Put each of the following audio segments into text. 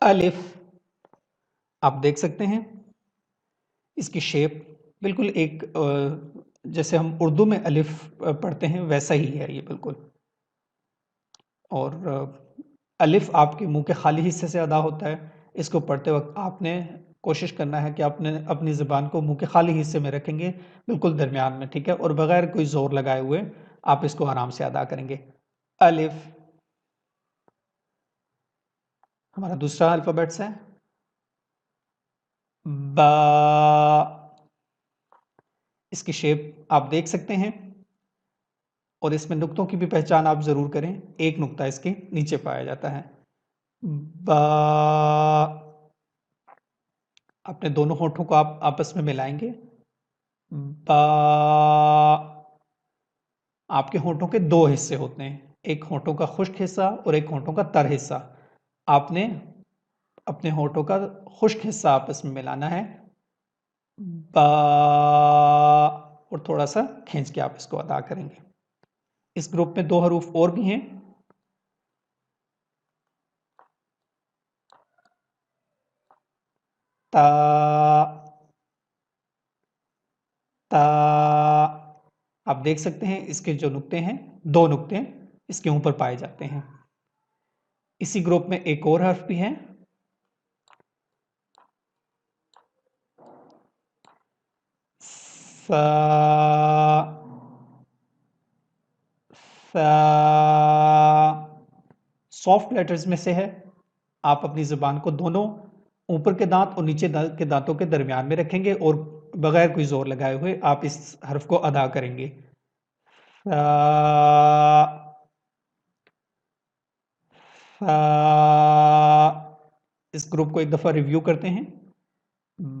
الف آپ دیکھ سکتے ہیں اس کی شیپ بالکل ایک جیسے ہم اردو میں الف پڑھتے ہیں ویسا ہی ہے یہ بالکل. اور الف آپ کے منہ کے خالی حصے سے ادا ہوتا ہے. اس کو پڑھتے وقت آپ نے کوشش کرنا ہے کہ آپ نے اپنی زبان کو منہ کے خالی حصے میں رکھیں گے بالکل درمیان میں, ٹھیک ہے, اور بغیر کوئی زور لگائے ہوئے آپ اس کو آرام سے ادا کریں گے. الف ہمارا دوسرا الفابیٹس ہے. با اس کی شیپ آپ دیکھ سکتے ہیں اور اس میں نقطوں کی بھی پہچان آپ ضرور کریں. ایک نقطہ اس کے نیچے پایا جاتا ہے. با اپنے دونوں ہونٹوں کو آپ آپس میں ملائیں گے. با آپ کے ہونٹوں کے دو حصے ہوتے ہیں, ایک ہونٹوں کا خشک حصہ اور ایک ہونٹوں کا تر حصہ. آپ نے اپنے ہونٹوں کا خشک حصہ آپس میں ملانا ہے. با اور تھوڑا سا کھینچ کے آپ اس کو ادا کریں گے. اس گروپ میں دو حروف اور بھی ہیں. تا تا آپ دیکھ سکتے ہیں اس کے جو نقطے ہیں, دو نقطے اس کے اوپر پائے جاتے ہیں. اسی گروپ میں ایک اور حرف بھی ہے. سا سافٹ لیٹرز میں سے ہے. آپ اپنی زبان کو دونوں اوپر کے دانت اور نیچے کے دانتوں کے درمیان میں رکھیں گے اور بغیر کوئی زور لگائے ہوئے آپ اس حرف کو ادا کریں گے. اس گروپ کو ایک دفعہ ریویو کرتے ہیں.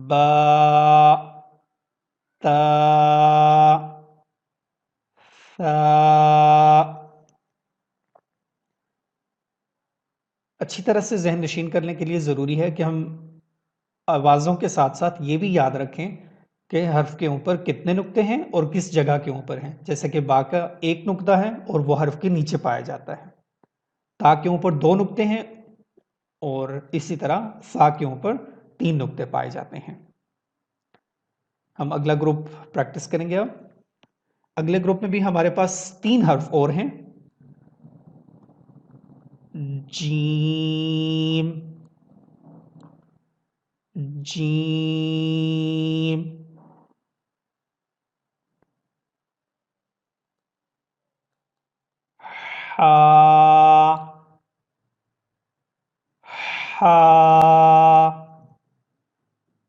با تا سا. اچھی طرح سے ذہن نشین کرنے کے لیے ضروری ہے کہ ہم آوازوں کے ساتھ ساتھ یہ بھی یاد رکھیں کہ حرف کے اوپر کتنے نقطے ہیں اور کس جگہ کے اوپر ہیں. جیسے کہ با کا ایک نقطہ ہے اور وہ حرف کے نیچے پایا جاتا ہے. تا کے اوپر دو نقطے ہیں اور اسی طرح سا کے اوپر تین نقطے پائے جاتے ہیں. ہم اگلا گروپ پریکٹس کریں گے. اب اگلے گروپ میں بھی ہمارے پاس تین حرف اور ہیں. جیم جیم ہا ہا.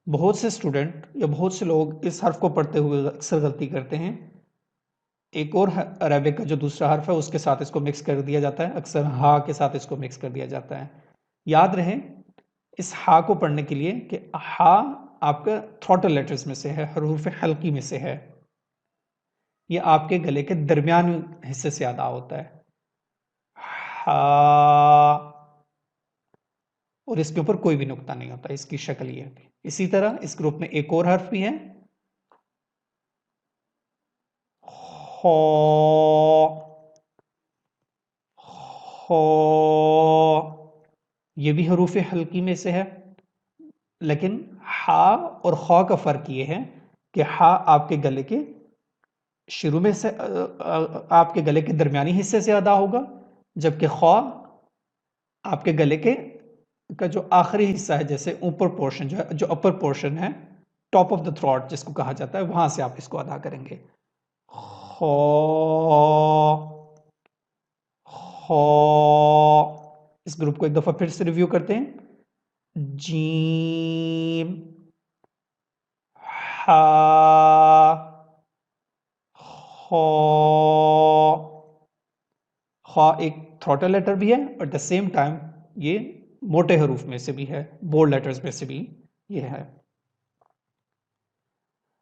بہت سے اسٹوڈنٹ یا بہت سے لوگ اس حرف کو پڑھتے ہوئے اکثر غلطی کرتے ہیں. ایک اور عربک کا جو دوسرا حرف ہے اس کے ساتھ اس کو مکس کر دیا جاتا ہے. اکثر ہا کے ساتھ اس کو مکس کر دیا جاتا ہے. یاد رہے اس ہا کو پڑھنے کے لیے کہ ہا آپ کا تھروٹل لیٹرز میں سے ہے, حروف حلقی میں سے ہے. یہ آپ کے گلے کے درمیان حصے سے ادا ہوتا ہے. ہا اور اس کے اوپر کوئی بھی نقطہ نہیں ہوتا. اس کی شکل یہ ہے. اسی طرح اس گروپ میں ایک اور حرف بھی ہے. خو خو یہ بھی حروف حلقی میں سے ہے, لیکن ہا اور خو کا فرق یہ ہے کہ ہا آپ کے گلے کے شروع میں سے آپ کے گلے کے درمیانی حصے سے ادا ہوگا, جبکہ خو آپ کے گلے کے کا جو آخری حصہ ہے, جیسے اوپر پورشن جو اپر پورشن ہے, ٹاپ آف دا تھروٹ جس کو کہا جاتا ہے, وہاں سے آپ اس کو ادا کریں گے. خو خو. اس گروپ کو ایک دفعہ پھر سے ریویو کرتے ہیں. جیم ہا خو. خا ایک تھروٹل لیٹر بھی ہے اور ایٹ دا سیم ٹائم یہ موٹے حروف میں سے بھی ہے, بولڈ لیٹرز میں سے بھی یہ ہے.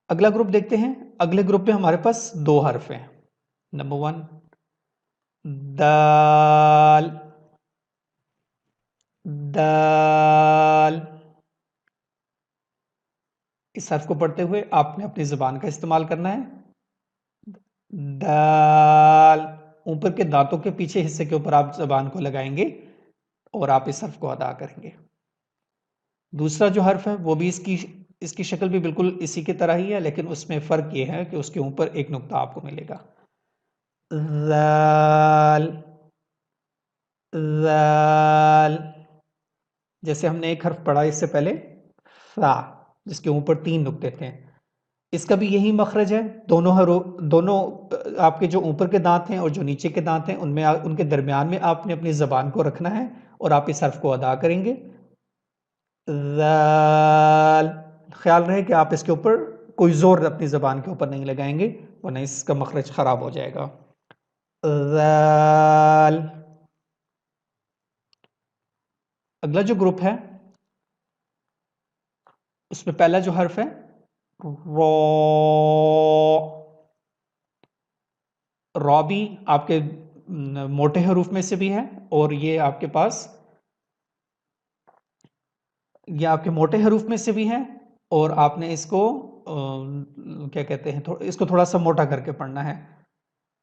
اگلا گروپ دیکھتے ہیں. اگلے گروپ میں ہمارے پاس دو حرف ہیں. نمبر 1 دال دال. اس حرف کو پڑھتے ہوئے آپ نے اپنی زبان کا استعمال کرنا ہے. دال اوپر کے دانتوں کے پیچھے حصے کے اوپر آپ زبان کو لگائیں گے اور آپ اس حرف کو ادا کریں گے. دوسرا جو حرف ہے وہ بھی اس کی شکل بھی بالکل اسی کی طرح ہی ہے، لیکن اس میں فرق یہ ہے کہ اس کے اوپر ایک نقطہ آپ کو ملے گا. ذال ذال. جیسے ہم نے ایک حرف پڑھا اس سے پہلے فا، جس کے اوپر 3 نقطے تھے، اس کا بھی یہی مخرج ہے. دونوں آپ کے جو اوپر کے دانت ہیں اور جو نیچے کے دانت ہیں ان کے درمیان میں آپ نے اپنی زبان کو رکھنا ہے اور آپ اس حرف کو ادا کریں گے. ذال. خیال رہے کہ آپ اس کے اوپر کوئی زور اپنی زبان کے اوپر نہیں لگائیں گے ورنہ اس کا مخرج خراب ہو جائے گا. ذال. اگلا جو گروپ ہے اس میں پہلا جو حرف ہے رو. رو بھی آپ کے موٹے حروف میں سے بھی ہے، اور یہ آپ کے پاس یہ آپ کے موٹے حروف میں سے بھی ہے، اور آپ نے اس کو کیا کہتے ہیں، اس کو تھوڑا سا موٹا کر کے پڑھنا ہے.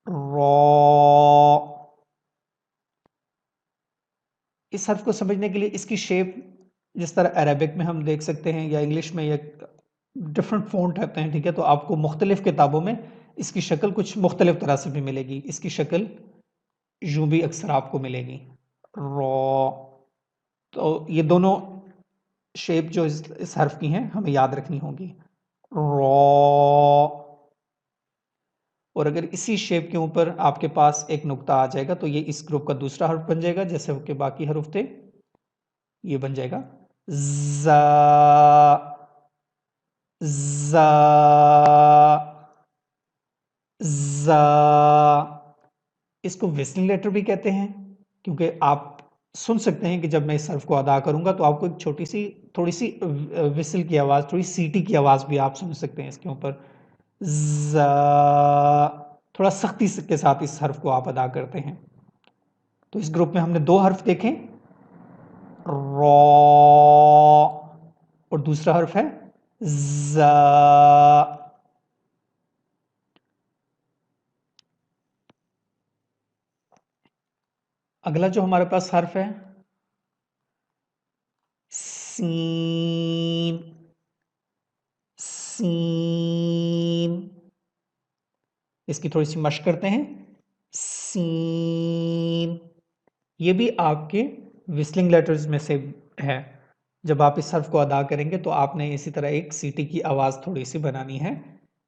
رو. اس حرف کو سمجھنے کے لیے اس کی شیپ جس طرح عربک میں ہم دیکھ سکتے ہیں یا انگلش میں یا ڈفرنٹ فونٹ رہتے ہیں، ٹھیک ہے، تو آپ کو مختلف کتابوں میں اس کی شکل کچھ مختلف طرح سے بھی ملے گی. اس کی شکل یوں بھی اکثر آپ کو ملے گی رو. تو یہ دونوں شیپ جو اس حرف کی ہیں ہمیں یاد رکھنی ہوگی رو. اور اگر اسی شیپ کے اوپر آپ کے پاس ایک نقطہ آ جائے گا تو یہ اس گروپ کا دوسرا حرف بن جائے گا، جیسے کہ باقی حروف تھے. یہ بن جائے گا زا. زا. زا. اس کو وسلنگ لیٹر بھی کہتے ہیں، کیونکہ آپ سن سکتے ہیں کہ جب میں اس حرف کو ادا کروں گا تو آپ کو ایک چھوٹی سی تھوڑی سی وسل کی آواز، تھوڑی سیٹی کی آواز بھی آپ سن سکتے ہیں اس کے اوپر. زا. تھوڑا سختی کے ساتھ اس حرف کو آپ ادا کرتے ہیں. تو اس گروپ میں ہم نے 2 حرف دیکھیں، رو اور دوسرا حرف ہے زا. اگلا جو ہمارے پاس حرف ہے سین. سین. اس کی تھوڑی سی مشق کرتے ہیں. سین. یہ بھی آپ کے وسلنگ لیٹرز میں سے ہے. جب آپ اس حرف کو ادا کریں گے تو آپ نے اسی طرح ایک سیٹی کی آواز تھوڑی سی بنانی ہے.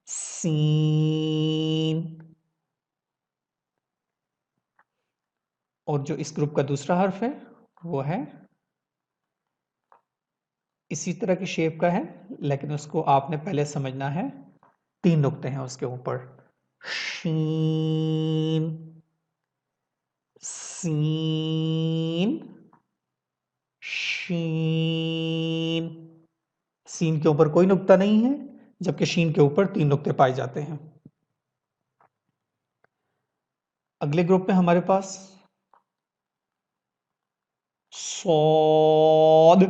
سین. اور جو اس گروپ کا دوسرا حرف ہے وہ ہے اسی طرح کی شیپ کا ہے، لیکن اس کو آپ نے پہلے سمجھنا ہے. 3 نقطے ہیں اس کے اوپر. شین. سین. شین. سین کے اوپر کوئی نقطہ نہیں ہے، جبکہ شین کے اوپر 3 نقطے پائے جاتے ہیں. اگلے گروپ میں ہمارے پاس صاد.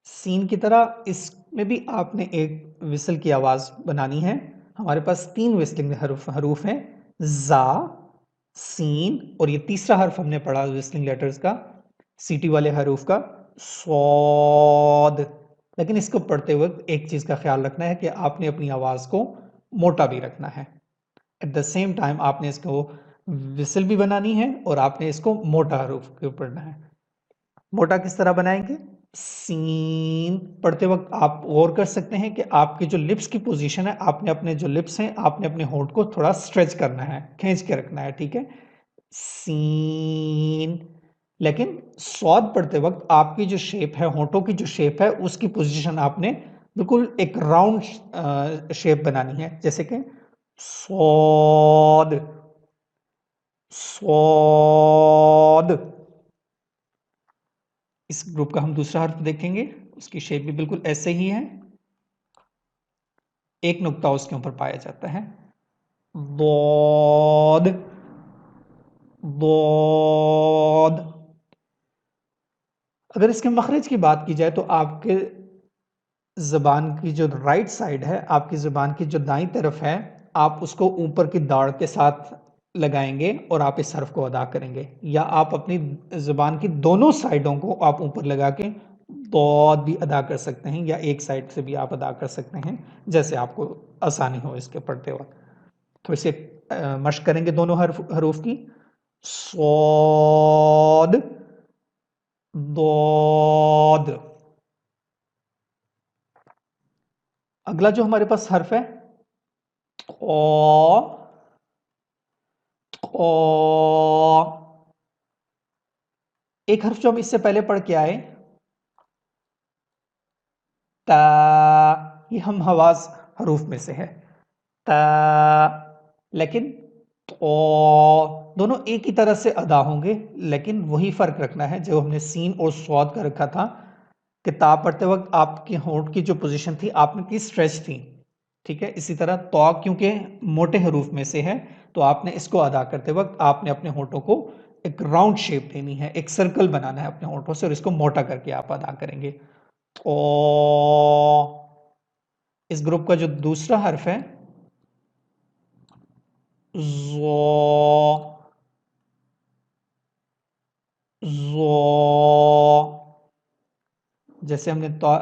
سین کی طرح اس میں بھی آپ نے ایک وسل کی آواز بنانی ہے. ہمارے پاس 3 وسلنگ حروف ہیں، زا، سین، اور یہ تیسرا حرف ہم نے پڑھا وسلنگ لیٹرز کا، سیٹی والے حروف کا، صاد. لیکن اس کو پڑھتے وقت ایک چیز کا خیال رکھنا ہے کہ آپ نے اپنی آواز کو موٹا بھی رکھنا ہے. ایٹ دا سیم ٹائم آپ نے اس کو وسل بھی بنانی ہے اور آپ نے اس کو موٹا حروف کو پڑھنا ہے. موٹا کس طرح بنائیں گے؟ سین پڑھتے وقت آپ غور کر سکتے ہیں کہ آپ کی جو لپس کی پوزیشن ہے، آپ نے اپنے جو لپس ہیں آپ نے اپنے ہونٹ کو تھوڑا سٹریچ کرنا ہے، کھینچ کے رکھنا ہے، ٹھیک ہے. سین. لیکن صاد پڑھتے وقت آپ کی جو شیپ ہے، ہونٹوں کی جو شیپ ہے، اس کی پوزیشن آپ نے بالکل ایک راؤنڈ شیپ بنانی ہے، جیسے کہ صاد. صاد. اس گروپ کا ہم دوسرا حرف دیکھیں گے، اس کی شیپ بھی بالکل ایسے ہی ہے، ایک نقطہ اس کے اوپر پایا جاتا ہے. ضاد. ضاد. اگر اس کے مخرج کی بات کی جائے تو آپ کے زبان کی جو رائٹ سائڈ ہے، آپ کی زبان کی جو دائیں طرف ہے، آپ اس کو اوپر کی داڑھ کے ساتھ لگائیں گے اور آپ اس حرف کو ادا کریں گے، یا آپ اپنی زبان کی دونوں سائڈوں کو آپ اوپر لگا کے ضاد بھی ادا کر سکتے ہیں یا ایک سائڈ سے بھی آپ ادا کر سکتے ہیں جیسے آپ کو آسانی ہو اس کے پڑھتے وقت. تو اسے مشق کریں گے دونوں حروف کی. صاد ضاد. اگلا جو ہمارے پاس حرف ہے او. ایک حرف جو ہم اس سے پہلے پڑھ کے آئے تا، یہ ہم حواس حروف میں سے ہے تا، لیکن دونوں ایک ہی طرح سے ادا ہوں گے، لیکن وہی فرق رکھنا ہے جو ہم نے سین اور صاد کا رکھا تھا کہ تا پڑھتے وقت آپ کے ہونٹ کی جو پوزیشن تھی آپ نے کی اسٹریچ تھی. ٹھیک ہے، اسی طرح تو کیونکہ موٹے حروف میں سے ہے تو آپ نے اس کو ادا کرتے وقت آپ نے اپنے ہونٹوں کو ایک راؤنڈ شیپ دینی ہے، ایک سرکل بنانا ہے اپنے ہونٹوں سے اور اس کو موٹا کر کے آپ ادا کریں گے. او. اس گروپ کا جو دوسرا حرف ہے زو. زو. جیسے ہم نے تو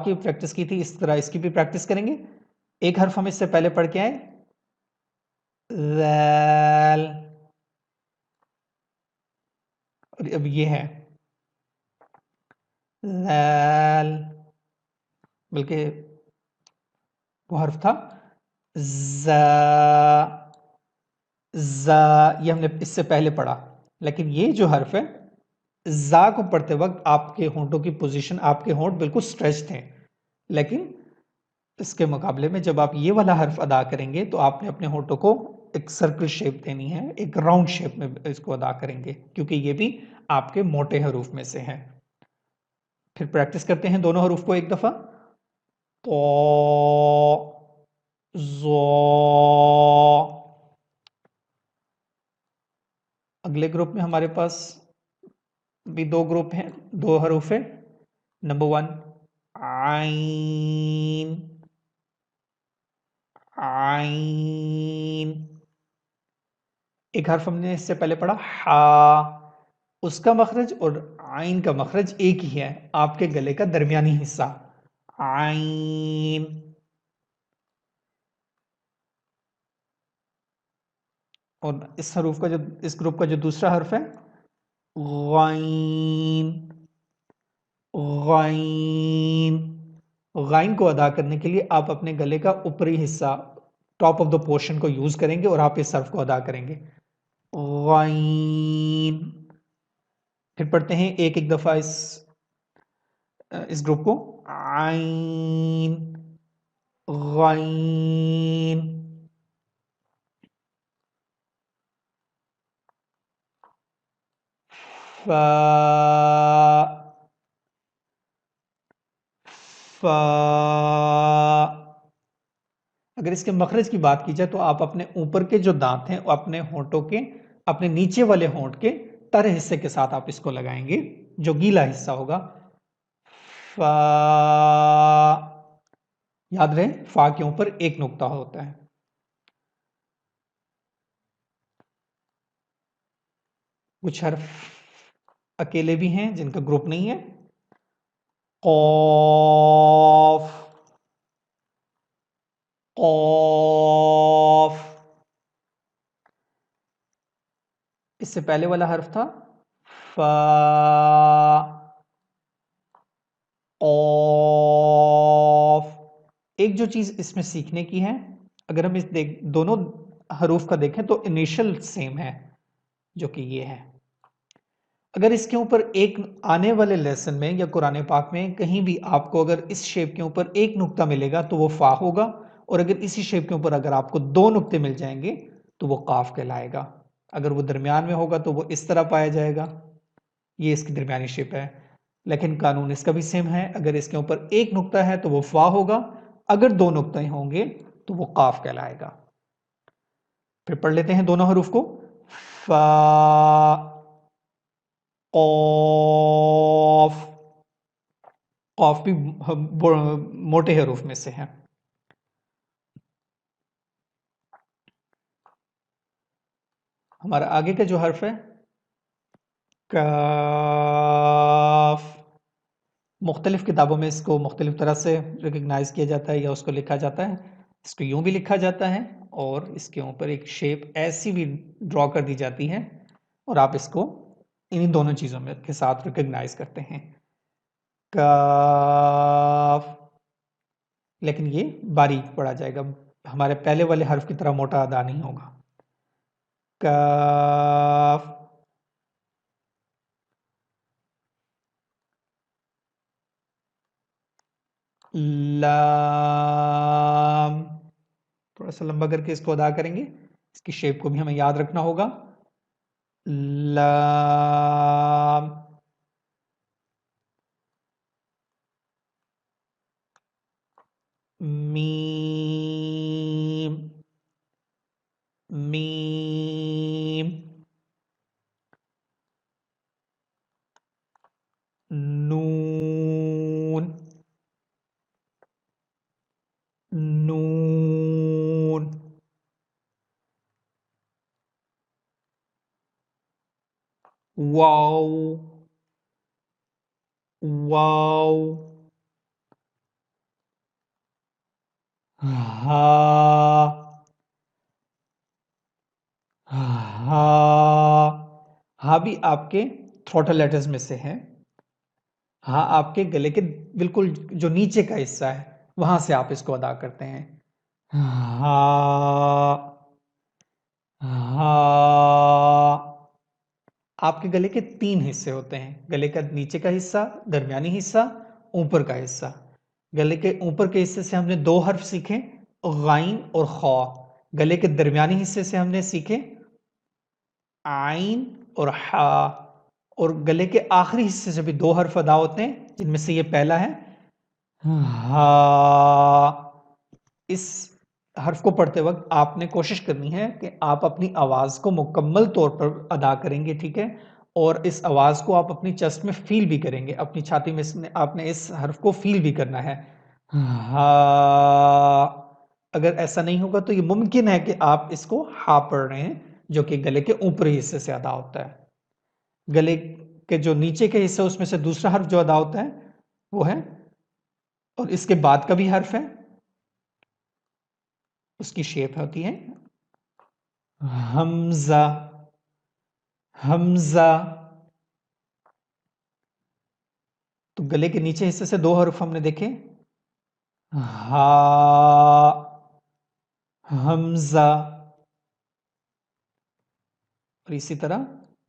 کی پریکٹس کی تھی اس طرح اس کی بھی پریکٹس کریں گے. ایک حرف ہم اس سے پہلے پڑھ کے آئے ذال، اور اب یہ ہے ذال، بلکہ وہ حرف تھا زا. زا یہ ہم نے اس سے پہلے پڑھا، لیکن یہ جو حرف ہے زا کو پڑھتے وقت آپ کے ہونٹوں کی پوزیشن، آپ کے ہونٹ بالکل اسٹریچ تھے، لیکن اس کے مقابلے میں جب آپ یہ والا حرف ادا کریں گے تو آپ نے اپنے ہونٹوں کو ایک سرکل شیپ دینی ہے، ایک راؤنڈ شیپ میں اس کو ادا کریں گے کیونکہ یہ بھی آپ کے موٹے حروف میں سے ہے. پھر پریکٹس کرتے ہیں دونوں حروف کو ایک دفعہ. تو زو. اگلے گروپ میں ہمارے پاس بھی دو گروپ ہیں، دو حروف ہیں. نمبر 1 عین. عین. ایک حرف ہم نے اس سے پہلے پڑھا ہا، اس کا مخرج اور عین کا مخرج ایک ہی ہے، آپ کے گلے کا درمیانی حصہ عین. اور اس حروف کا جو اس گروپ کا جو دوسرا حرف ہے غین. غین. غین کو ادا کرنے کے لیے آپ اپنے گلے کا اوپری حصہ ٹاپ آف دا پورشن کو یوز کریں گے اور آپ اس حرف کو ادا کریں گے غین. پھر پڑھتے ہیں ایک ایک دفعہ اس گروپ کو عین. غین. فا. فا. اگر اس کے مخرج کی بات کی جائے تو آپ اپنے اوپر کے جو دانت ہیں اپنے ہونٹوں کے اپنے نیچے والے ہونٹ کے تر حصے کے ساتھ آپ اس کو لگائیں گے جو گیلا حصہ ہوگا. فا. یاد رہے فا کے اوپر ایک نقطہ ہوتا ہے. کچھ حرف اکیلے بھی ہیں جن کا گروپ نہیں ہے. قاف. قاف. اس سے پہلے والا حرف تھا فا. قاف. ایک جو چیز اس میں سیکھنے کی ہے، اگر ہم اس دونوں حروف کا دیکھیں تو انیشل سیم ہے جو کہ یہ ہے. اگر اس کے اوپر ایک آنے والے لیسن میں یا قرآن پاک میں کہیں بھی آپ کو اگر اس شیپ کے اوپر ایک نقطہ ملے گا تو وہ فا ہوگا، اور اگر اسی شیپ کے اوپر اگر آپ کو دو نقطے مل جائیں گے تو وہ قاف کہلائے گا. اگر وہ درمیان میں ہوگا تو وہ اس طرح پایا جائے گا، یہ اس کی درمیانی شیپ ہے. لیکن قانون اس کا بھی سیم ہے، اگر اس کے اوپر ایک نقطہ ہے تو وہ فا ہوگا، اگر دو نقطے ہوں گے تو وہ قاف کہلائے گا. پھر پڑھ لیتے ہیں دونوں حروف کو. فا. قاف. قاف بھی موٹے حروف میں سے ہے. ہمارا آگے کا جو حرف ہے کاف. مختلف کتابوں میں اس کو مختلف طرح سے ریکگنائز کیا جاتا ہے یا اس کو لکھا جاتا ہے. اس کو یوں بھی لکھا جاتا ہے اور اس کے اوپر ایک شیپ ایسی بھی ڈرا کر دی جاتی ہے اور آپ اس کو ان دونوں چیزوں میں کے ساتھ ریکگنائز کرتے ہیں. کاف، لیکن یہ باریک پڑھا جائے گا، ہمارے پہلے والے حرف کی طرح موٹا ادا نہیں ہوگا. کاف. لام، تھوڑا سا لمبا کر کے اس کو ادا کریں گے، اس کی شیپ کو بھی ہمیں یاد رکھنا ہوگا. لام. میم. میم. نون. نون. واو. واو. ہا. ہا. ہا بھی آپ کے تھروٹل لیٹرز میں سے ہے. ہاں آپ کے گلے کے بالکل جو نیچے کا حصہ ہے وہاں سے آپ اس کو ادا کرتے ہیں. ہاں. ہاں. آپ کے گلے کے 3 حصے ہوتے ہیں، گلے کا نیچے کا حصہ، درمیانی حصہ، اوپر کا حصہ. گلے کے اوپر کے حصے سے ہم نے 2 حرف سیکھے، غائن اور خا. گلے کے درمیانی حصے سے ہم نے سیکھے عین اور حا. اور گلے کے آخری حصے سے بھی 2 حرف ادا ہوتے ہیں، جن میں سے یہ پہلا ہے ہا. اس حرف کو پڑھتے وقت آپ نے کوشش کرنی ہے کہ آپ اپنی آواز کو مکمل طور پر ادا کریں گے، ٹھیک ہے؟ اور اس آواز کو آپ اپنی چیسٹ میں فیل بھی کریں گے، اپنی چھاتی میں آپ نے اس حرف کو فیل بھی کرنا ہے. ہا. اگر ایسا نہیں ہوگا تو یہ ممکن ہے کہ آپ اس کو ہا پڑھ رہے ہیں، جو کہ گلے کے اوپری حصے سے ادا ہوتا ہے. گلے کے جو نیچے کے حصے اس میں سے دوسرا حرف جو ادا ہوتا ہے وہ ہے، اور اس کے بعد کا بھی حرف ہے، اس کی شیپ ہوتی ہے حمزہ. حمزہ. تو گلے کے نیچے حصے سے 2 حرف ہم نے دیکھے، ہا. حمزہ. اور اسی طرح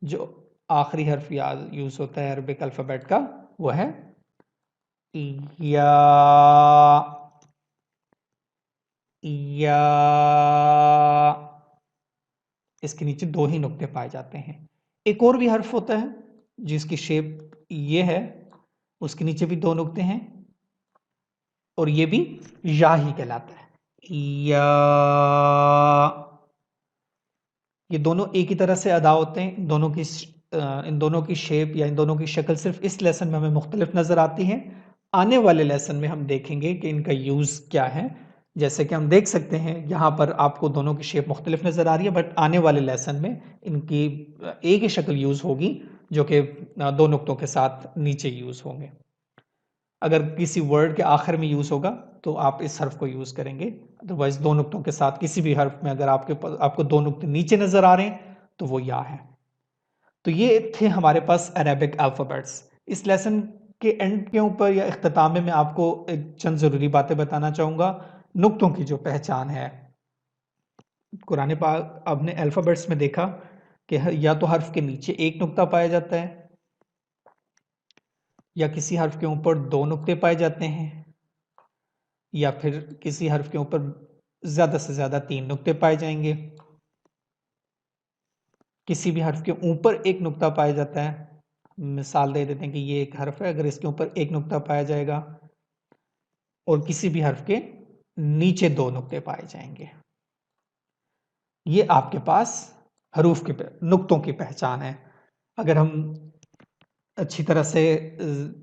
جو آخری حرف یوز ہوتا ہے عربک الفابیٹ کا وہ ہے یا. یا. اس کے نیچے 2 ہی نقطے پائے جاتے ہیں. ایک اور بھی حرف ہوتا ہے جس کی شیپ یہ ہے، اس کے نیچے بھی 2 نقطے ہیں اور یہ بھی یا ہی کہلاتا ہے. یا. یہ دونوں ایک ہی طرح سے ادا ہوتے ہیں. ان دونوں کی شیپ یا ان دونوں کی شکل صرف اس لیسن میں ہمیں مختلف نظر آتی ہے. آنے والے لیسن میں ہم دیکھیں گے کہ ان کا یوز کیا ہے. جیسے کہ ہم دیکھ سکتے ہیں یہاں پر آپ کو دونوں کی شیپ مختلف نظر آ رہی ہے، بٹ آنے والے لیسن میں ان کی ایک ہی شکل یوز ہوگی جو کہ 2 نقطوں کے ساتھ نیچے یوز ہوں گے. اگر کسی ورڈ کے آخر میں یوز ہوگا تو آپ اس حرف کو یوز کریں گے، ادروائز 2 نقطوں کے ساتھ کسی بھی حرف میں اگر آپ کو 2 نقطے نیچے نظر آ رہے ہیں تو وہ یا ہے. تو یہ تھے ہمارے پاس عربک الفابیٹس. اس لیسن کے اینڈ کے اوپر یا اختتام میں آپ کو چند ضروری باتیں بتانا چاہوں گا. نقطوں کی جو پہچان ہے، قرآن پاک اب نے الفابیٹس میں دیکھا کہ یا تو حرف کے نیچے 1 نقطہ پایا جاتا ہے، یا کسی حرف کے اوپر 2 نقطے پائے جاتے ہیں، یا پھر کسی حرف کے اوپر زیادہ سے زیادہ 3 نقطے پائے جائیں گے. کسی بھی حرف کے اوپر 1 نقطہ پایا جاتا ہے. مثال دے دیتے ہیں کہ یہ ایک حرف ہے، اگر اس کے اوپر 1 نقطہ پایا جائے گا اور کسی بھی حرف کے نیچے 2 نقطے پائے جائیں گے. یہ آپ کے پاس حروف کے نقطوں کی پہچان ہے. اگر ہم اچھی طرح سے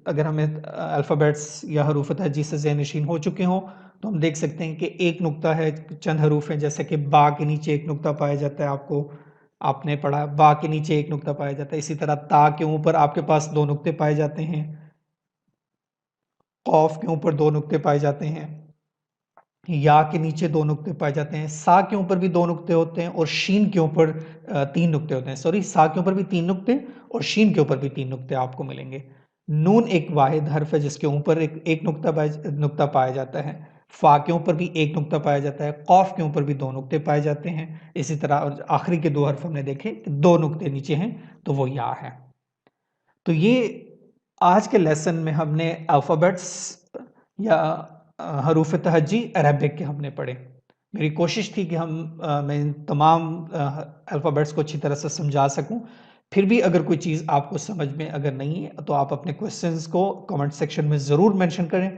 اگر ہمیں الفابیٹس یا حروف تہجی سے ذہن نشین ہو چکے ہوں تو ہم دیکھ سکتے ہیں کہ 1 نقطہ ہے، چند حروف ہیں جیسے کہ با کے نیچے 1 نقطہ پایا جاتا ہے. آپ نے پڑھا با کے نیچے 1 نقطہ پایا جاتا ہے. اسی طرح تا کے اوپر آپ کے پاس 2 نقطے پائے جاتے ہیں. قوف کے اوپر 2 نقطے پائے جاتے ہیں، یا کے نیچے 2 نقطے پائے جاتے ہیں، سا کے اوپر بھی 2 نقطے ہوتے ہیں، اور شین کے اوپر 3 نقطے ہوتے ہیں. سوری، سا کے اوپر بھی 3 نقطے اور شین کے اوپر بھی 3 نقطے آپ کو ملیں گے. نون ایک واحد حرف ہے جس کے اوپر ایک نقطہ پایا جاتا ہے. فا کے اوپر بھی 1 نقطہ پایا جاتا ہے. قوف کے اوپر بھی 2 نقطے پائے جاتے ہیں. اسی طرح آخری کے 2 حرف ہم نے دیکھے 2 نقطے نیچے ہیں تو وہ یا ہے. تو یہ آج کے لیسن میں ہم نے الفابیٹس یا حروف تہجی عربک کے ہم نے پڑھے. میری کوشش تھی کہ میں تمام الفابیٹس کو اچھی طرح سے سمجھا سکوں. پھر بھی اگر کوئی چیز آپ کو سمجھ میں اگر نہیں ہے تو آپ اپنے کوسچنز کو کمنٹ سیکشن میں ضرور مینشن کریں.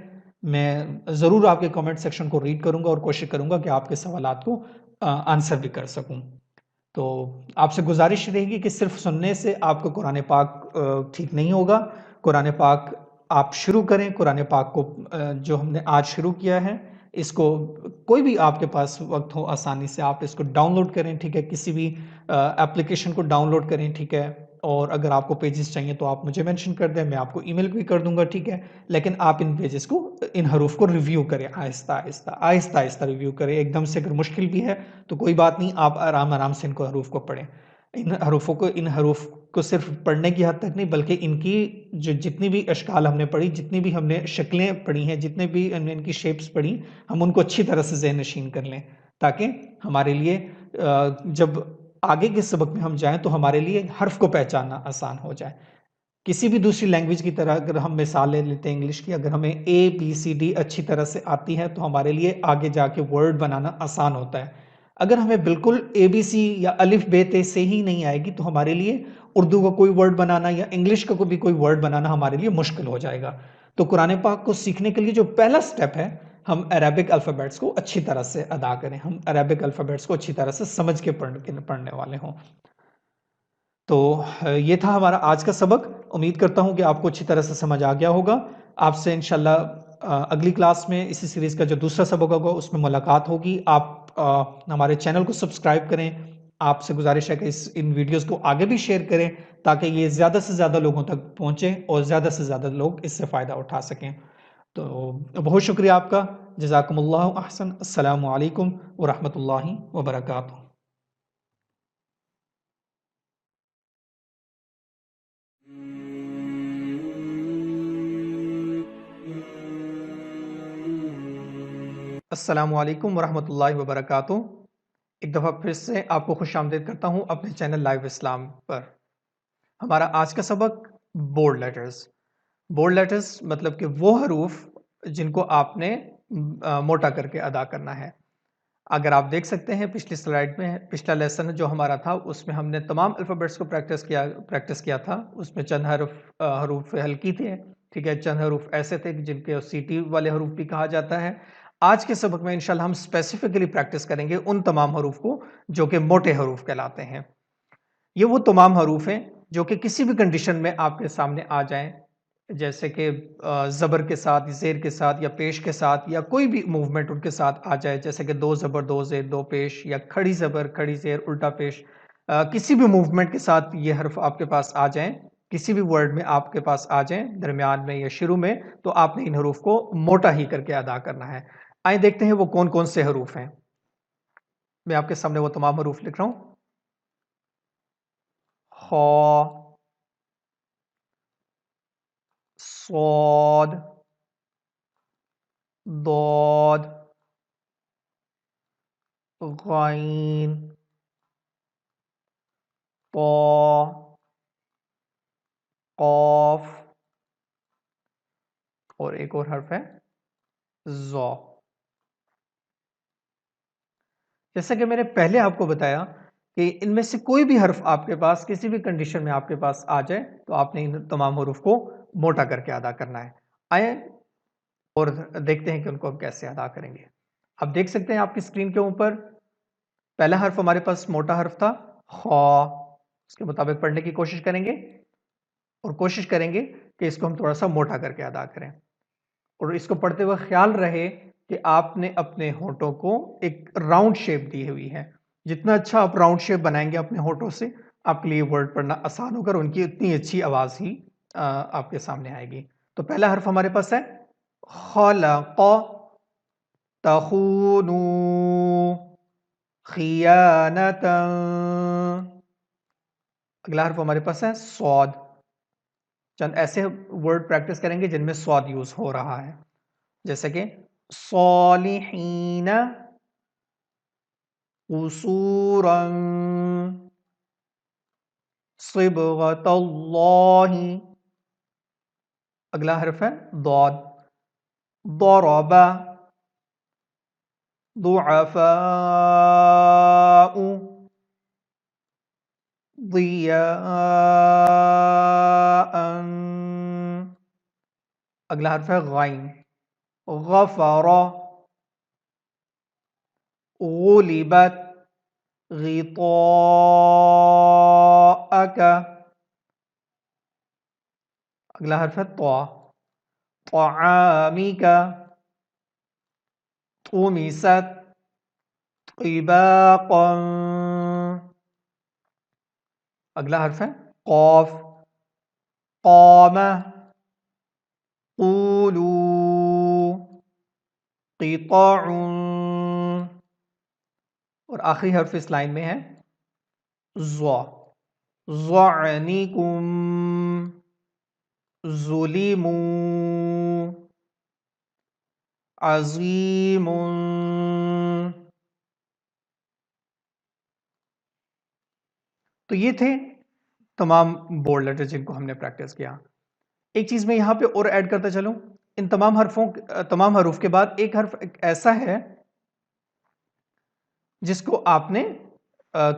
میں ضرور آپ کے کمنٹ سیکشن کو ریڈ کروں گا اور کوشش کروں گا کہ آپ کے سوالات کو آنسر بھی کر سکوں. تو آپ سے گزارش رہے گی کہ صرف سننے سے آپ کو قرآن پاک ٹھیک نہیں ہوگا. قرآن پاک آپ شروع کریں. قرآن پاک کو جو ہم نے آج شروع کیا ہے اس کو کوئی بھی آپ کے پاس وقت ہو آسانی سے آپ اس کو ڈاؤن لوڈ کریں. ٹھیک ہے، کسی بھی اپلیکیشن کو ڈاؤن لوڈ کریں. ٹھیک ہے، اور اگر آپ کو پیجز چاہیے تو آپ مجھے مینشن کر دیں، میں آپ کو ای میل بھی کر دوں گا. ٹھیک ہے، لیکن آپ ان پیجز کو ان حروف کو ریویو کریں، آہستہ آہستہ آہستہ آہستہ ریویو کریں. ایک دم سے اگر مشکل بھی ہے تو کوئی بات نہیں، آپ آرام آرام سے ان کو حروف کو پڑھیں. ان حروف کو صرف پڑھنے کی حد تک نہیں بلکہ ان کی جتنی بھی اشکال ہم نے پڑھی، جتنی بھی ہم نے شکلیں پڑھی ہیں، جتنے بھی ہم نے ان کی شیپس پڑھی، ہم ان کو اچھی طرح سے ذہن نشین کر لیں تاکہ ہمارے لیے جب آگے کے سبق میں ہم جائیں تو ہمارے لیے حرف کو پہچاننا آسان ہو جائے. کسی بھی دوسری لینگویج کی طرح اگر ہم مثال لے لیتے ہیں انگلش کی، اگر ہمیں ABCD اچھی طرح سے آتی ہے تو ہمارے لیے آگے جا کے ورڈ بنانا آسان ہوتا ہے. اگر ہمیں بالکل ABC یا الف بے تے سے ہی نہیں آئے گی تو ہمارے لیے اردو کا کوئی ورڈ بنانا یا انگلش کا بھی کوئی ورڈ بنانا ہمارے لیے مشکل ہو جائے گا. تو قرآن پاک کو سیکھنے کے لیے جو پہلا سٹیپ ہے، ہم عربک الفابیٹس کو اچھی طرح سے ادا کریں، ہم عربک الفابیٹس کو اچھی طرح سے سمجھ کے پڑھنے والے ہوں. تو یہ تھا ہمارا آج کا سبق. امید کرتا ہوں کہ آپ کو اچھی طرح سے سمجھ آ گیا ہوگا. آپ سے انشاءاللہ اگلی کلاس میں اسی سیریز کا جو دوسرا سبق ہوگا اس میں ملاقات ہوگی. آپ ہمارے چینل کو سبسکرائب کریں. آپ سے گزارش ہے کہ ان ویڈیوز کو آگے بھی شیئر کریں تاکہ یہ زیادہ سے زیادہ لوگوں تک پہنچے اور زیادہ سے زیادہ لوگ اس سے فائدہ اٹھا سکیں. تو بہت شکریہ آپ کا. جزاکم اللہ احسن. السلام علیکم ورحمۃ اللہ وبرکاتہ. السلام علیکم ورحمۃ اللہ وبرکاتہ. ایک دفعہ پھر سے آپ کو خوش آمدید کرتا ہوں اپنے چینل لائیو اسلام پر. ہمارا آج کا سبق بولڈ لیٹرز. بولڈ لیٹرز مطلب کہ وہ حروف جن کو آپ نے موٹا کر کے ادا کرنا ہے. اگر آپ دیکھ سکتے ہیں پچھلی سلائیڈ میں پچھلا لیسن جو ہمارا تھا اس میں ہم نے تمام الفابیٹس کو پریکٹس کیا تھا. اس میں چند حروف ہلکی تھے. ٹھیک ہے، چند حروف ایسے تھے جن کے سیٹی والے حروف بھی کہا جاتا ہے. آج کے سبق میں انشاءاللہ ہم اسپیسیفکلی پریکٹس کریں گے ان تمام حروف کو جو کہ موٹے حروف کہلاتے ہیں. یہ وہ تمام حروف ہیں جو کہ کسی بھی کنڈیشن میں آپ کے سامنے آ جائیں، جیسے کہ زبر کے ساتھ، زیر کے ساتھ یا پیش کے ساتھ یا کوئی بھی موومنٹ ان کے ساتھ آ جائے، جیسے کہ 2 زبر 2 زیر 2 پیش یا کھڑی زبر کھڑی زیر الٹا پیش. کسی بھی موومنٹ کے ساتھ یہ حرف آپ کے پاس آ جائیں، کسی بھی ورڈ میں آپ کے پاس آ جائیں، درمیان میں یا شروع میں، تو آپ نے ان حروف کو موٹا ہی کر کے ادا کرنا ہے. آئیں دیکھتے ہیں وہ کون کون سے حروف ہیں. میں آپ کے سامنے وہ تمام حروف لکھ رہا ہوں. خا، صاد، ضاد، غین، طا، قاف اور ایک اور حرف ہے ظا. جیسا کہ میں نے پہلے آپ کو بتایا کہ ان میں سے کوئی بھی حرف آپ کے پاس کسی بھی کنڈیشن میں آپ کے پاس آ جائے تو آپ نے ان تمام حروف کو موٹا کر کے ادا کرنا ہے. آئیں اور دیکھتے ہیں کہ ان کو ہم کیسے ادا کریں گے. آپ دیکھ سکتے ہیں آپ کی اسکرین کے اوپر پہلا حرف ہمارے پاس موٹا حرف تھا خا. اس کے مطابق پڑھنے کی کوشش کریں گے اور کوشش کریں گے کہ اس کو ہم تھوڑا سا موٹا کر کے ادا کریں. اور اس کو پڑھتے ہوئے خیال رہے کہ آپ نے اپنے ہونٹوں کو ایک راؤنڈ شیپ دی ہوئی ہے. جتنا اچھا آپ راؤنڈ شیپ بنائیں گے اپنے ہونٹوں سے، آپ کے لیے ورڈ پڑھنا آسان ہوگا اور ان کی اتنی اچھی آواز ہی آپ کے سامنے آئے گی. تو پہلا حرف ہمارے پاس ہے خلق تخونو خیانتا. اگلا حرف ہمارے پاس ہے صاد. چند ایسے ورڈ پریکٹس کریں گے جن میں صاد یوز ہو رہا ہے، جیسے کہ صالحین، قصورا، صبغۃ اللہ. اگلا حرف ہے ضاد. ضرب، ضعفاء، ضیاء. اگلا حرف ہے غائن. غفر، غلبت، غطاءک. اگلا حرف ہے طا. طعامک، طمست، طباقا. اگلا حرف ہے قاف. قام، قولوا، قطع. اور آخری حرف اس لائن میں ہے ضا. ظعنکم، ظلموا، عظیم. تو یہ تھے تمام بورڈ لیٹر جن کو ہم نے پریکٹس کیا. ایک چیز میں یہاں پہ اور ایڈ کرتا چلوں، ان تمام حروف کے بعد ایک حرف ایسا ہے جس کو آپ نے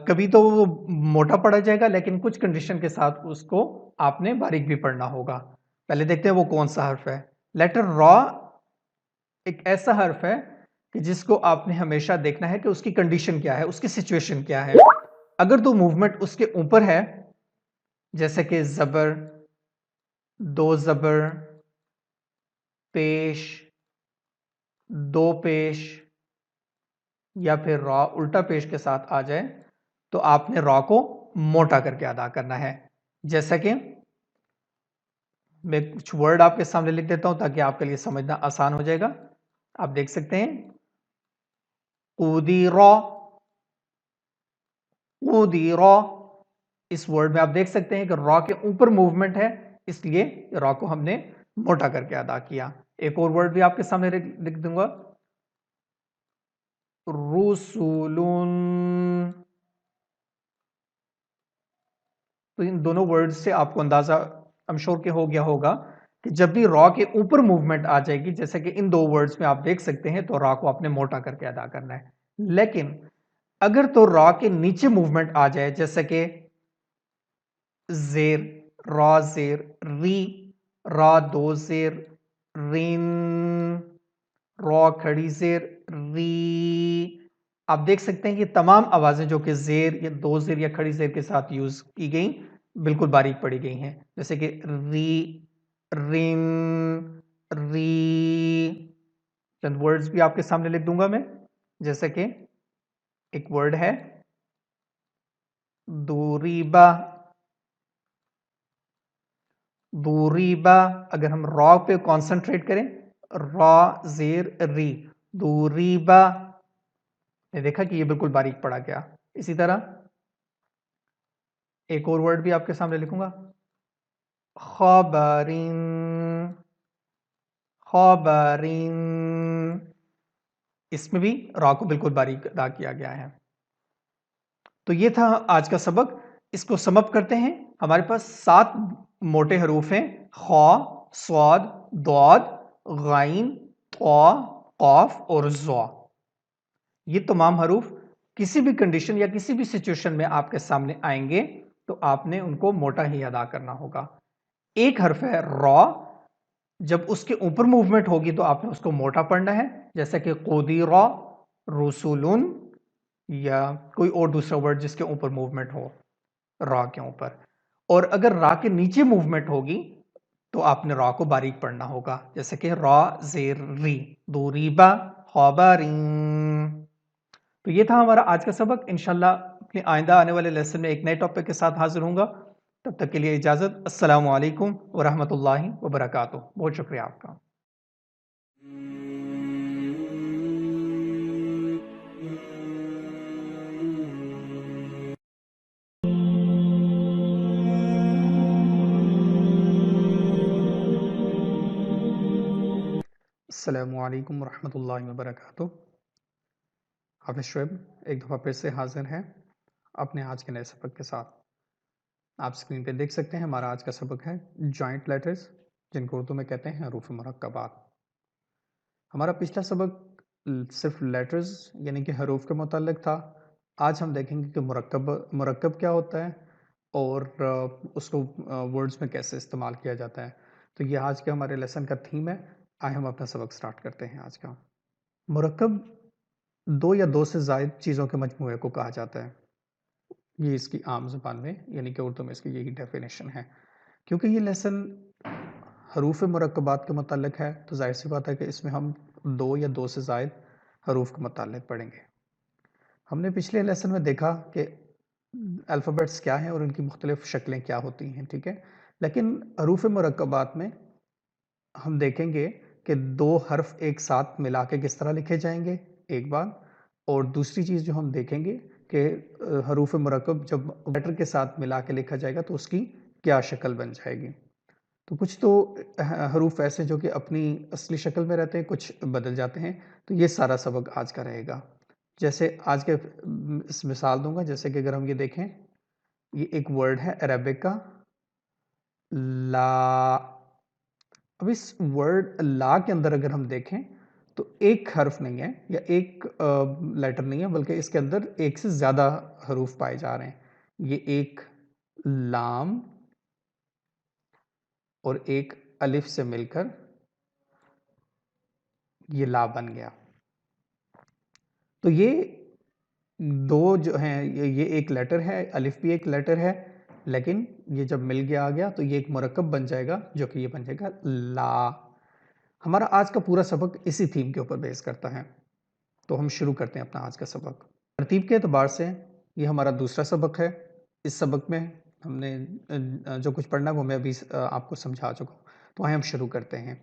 کبھی تو وہ موٹا پڑھا جائے گا، لیکن کچھ کنڈیشن کے ساتھ اس کو آپ نے باریک بھی پڑھنا ہوگا. پہلے دیکھتے ہیں وہ کون سا حرف ہے. لیٹر را ایک ایسا حرف ہے کہ جس کو آپ نے ہمیشہ دیکھنا ہے کہ اس کی کنڈیشن کیا ہے، اس کی سچویشن کیا ہے. اگر تو موومنٹ اس کے اوپر ہے، جیسے کہ زبر، دو زبر، پیش، دو پیش، یا پھر را الٹا پیش کے ساتھ آ جائے، تو آپ نے را کو موٹا کر کے ادا کرنا ہے. جیسا کہ میں کچھ ورڈ آپ کے سامنے لکھ دیتا ہوں تاکہ آپ کے لیے سمجھنا آسان ہو جائے گا. آپ دیکھ سکتے ہیں قدر، قدر. اس ورڈ میں آپ دیکھ سکتے ہیں کہ را کے اوپر موومنٹ ہے، اس لیے را کو ہم نے موٹا کر کے ادا کیا. ایک اور ورڈ بھی آپ کے سامنے لکھ دوں گا، رسول. تو ان دونوں ورڈ سے آپ کو اندازہ I'm sure کہ ہو گیا ہوگا کہ جب بھی را کے اوپر موومنٹ آ جائے گی، جیسے کہ ان دو ورڈز میں آپ دیکھ سکتے ہیں، تو را کو آپ نے موٹا کر کے ادا کرنا ہے. لیکن اگر تو را کے نیچے موومنٹ آ جائے، جیسے کہ زیر، را زیر ری، را دو زیر رین، را کھڑی زیر ری. آپ دیکھ سکتے ہیں کہ تمام آوازیں جو کہ زیر یا دو زیر یا کھڑی زیر کے ساتھ یوز کی گئیں بالکل باریک پڑی گئی ہیں، جیسے کہ ری، رین، ری. چند ورڈز بھی آپ کے سامنے لکھ دوں گا میں، جیسے کہ ایک ورڈ ہے دوریبا. دوریبا اگر ہم را پہ کانسنٹریٹ کریں، را زیر ری، دوریبا، نے دیکھا کہ یہ بالکل باریک پڑا گیا. اسی طرح ایک اور ورڈ بھی آپ کے سامنے لکھوں گا، خبرین، خبرین. اس میں بھی را کو بالکل باریک ادا کیا گیا ہے. تو یہ تھا آج کا سبق. اس کو سم اپ کرتے ہیں. ہمارے پاس 7 موٹے حروف ہیں، خا، صاد، ضاد، غین، طا، قاف اور ظا. یہ تمام حروف کسی بھی کنڈیشن یا کسی بھی سچویشن میں آپ کے سامنے آئیں گے تو آپ نے ان کو موٹا ہی ادا کرنا ہوگا. ایک حرف ہے را، جب اس کے اوپر موومنٹ ہوگی تو آپ نے اس کو موٹا پڑھنا ہے، جیسا کہ قدر، رسولن، یا کوئی اور دوسرا ورڈ جس کے اوپر موومنٹ ہو را کے اوپر. اور اگر را کے نیچے موومنٹ ہوگی تو آپ نے را کو باریک پڑھنا ہوگا، جیسے کہ را زیر ری، دوریبا، خبرین. تو یہ تھا ہمارا آج کا سبق. انشاءاللہ اپنے آئندہ آنے والے لیسن میں ایک نئے ٹاپک کے ساتھ حاضر ہوں گا. تب تک کے لیے اجازت. السلام علیکم ورحمۃ اللہ وبرکاتہ. بہت شکریہ آپ کا. السلام علیکم ورحمۃ اللہ وبرکاتہ۔ حافظ شعیب ایک دفعہ پھر سے حاضر ہے اپنے آج کے نئے سبق کے ساتھ۔ آپ اسکرین پہ دیکھ سکتے ہیں ہمارا آج کا سبق ہے جوائنٹ لیٹرز، جن کو اردو میں کہتے ہیں حروف مرکبات۔ ہمارا پچھلا سبق صرف لیٹرز یعنی کہ حروف کے متعلق تھا۔ آج ہم دیکھیں گے کہ مرکب کیا ہوتا ہے اور اس کو ورڈز میں کیسے استعمال کیا جاتا ہے۔ تو یہ آج کے ہمارے لیسن کا تھیم ہے۔ آئے ہم اپنا سبق سٹارٹ کرتے ہیں آج کا۔ مرکب دو یا دو سے زائد چیزوں کے مجموعے کو کہا جاتا ہے۔ یہ اس کی عام زبان میں یعنی کہ اردو میں اس کی یہی ڈیفینیشن ہے۔ کیونکہ یہ لیسن حروف مرکبات کے متعلق ہے تو ظاہر سی بات ہے کہ اس میں ہم دو یا دو سے زائد حروف کے متعلق پڑھیں گے۔ ہم نے پچھلے لیسن میں دیکھا کہ الفابیٹس کیا ہیں اور ان کی مختلف شکلیں کیا ہوتی ہیں، ٹھیک ہے۔ لیکن حروف مرکبات میں ہم دیکھیں گے کہ دو حرف ایک ساتھ ملا کے کس طرح لکھے جائیں گے ایک بات، اور دوسری چیز جو ہم دیکھیں گے کہ حروف مرکب جب لیٹر کے ساتھ ملا کے لکھا جائے گا تو اس کی کیا شکل بن جائے گی۔ تو کچھ تو حروف ایسے جو کہ اپنی اصلی شکل میں رہتے ہیں، کچھ بدل جاتے ہیں۔ تو یہ سارا سبق آج کا رہے گا۔ جیسے آج کے اس مثال دوں گا، جیسے کہ اگر ہم یہ دیکھیں، یہ ایک ورڈ ہے عربک کا لا۔ اب اس ورڈ لا کے اندر اگر ہم دیکھیں تو ایک حرف نہیں ہے یا ایک لیٹر نہیں ہے، بلکہ اس کے اندر ایک سے زیادہ حروف پائے جا رہے ہیں۔ یہ ایک لام اور ایک الف سے مل کر یہ لا بن گیا۔ تو یہ دو جو ہیں، یہ ایک لیٹر ہے، الف بھی ایک لیٹر ہے، لیکن یہ جب مل گیا آ گیا تو یہ ایک مرکب بن جائے گا جو کہ یہ بن جائے گا لا۔ ہمارا آج کا پورا سبق اسی تھیم کے اوپر بیس کرتا ہے۔ تو ہم شروع کرتے ہیں اپنا آج کا سبق۔ ترتیب کے اعتبار سے یہ ہمارا دوسرا سبق ہے۔ اس سبق میں ہم نے جو کچھ پڑھنا وہ میں ابھی آپ کو سمجھا چکا ہوں۔ تو آئے ہم شروع کرتے ہیں۔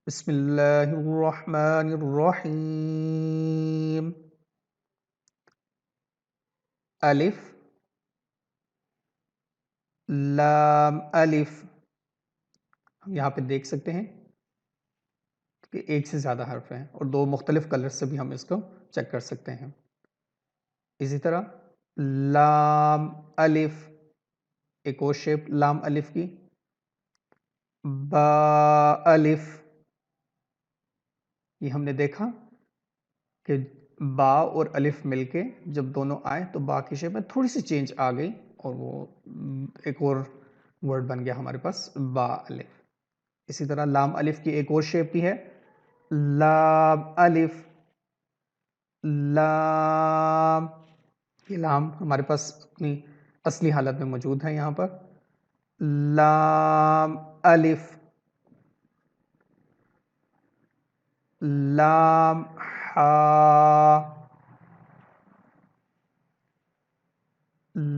بسم اللہ الرحمن الرحیم۔ الف لام الف۔ ہم یہاں پہ دیکھ سکتے ہیں کہ ایک سے زیادہ حرف ہیں اور دو مختلف کلر سے بھی ہم اس کو چیک کر سکتے ہیں۔ اسی طرح لام الف، ایک اور شیپ لام الف کی، با الف۔ یہ ہم نے دیکھا کہ با اور الف مل کے جب دونوں آئے تو با کی شیپ میں تھوڑی سی چینج آ گئی اور وہ ایک اور ورڈ بن گیا ہمارے پاس با الف۔ اسی طرح لام الف کی ایک اور شیپ بھی ہے لام الف لام۔ یہ لام ہمارے پاس اپنی اصلی حالت میں موجود ہے یہاں پر لام الف لام ہا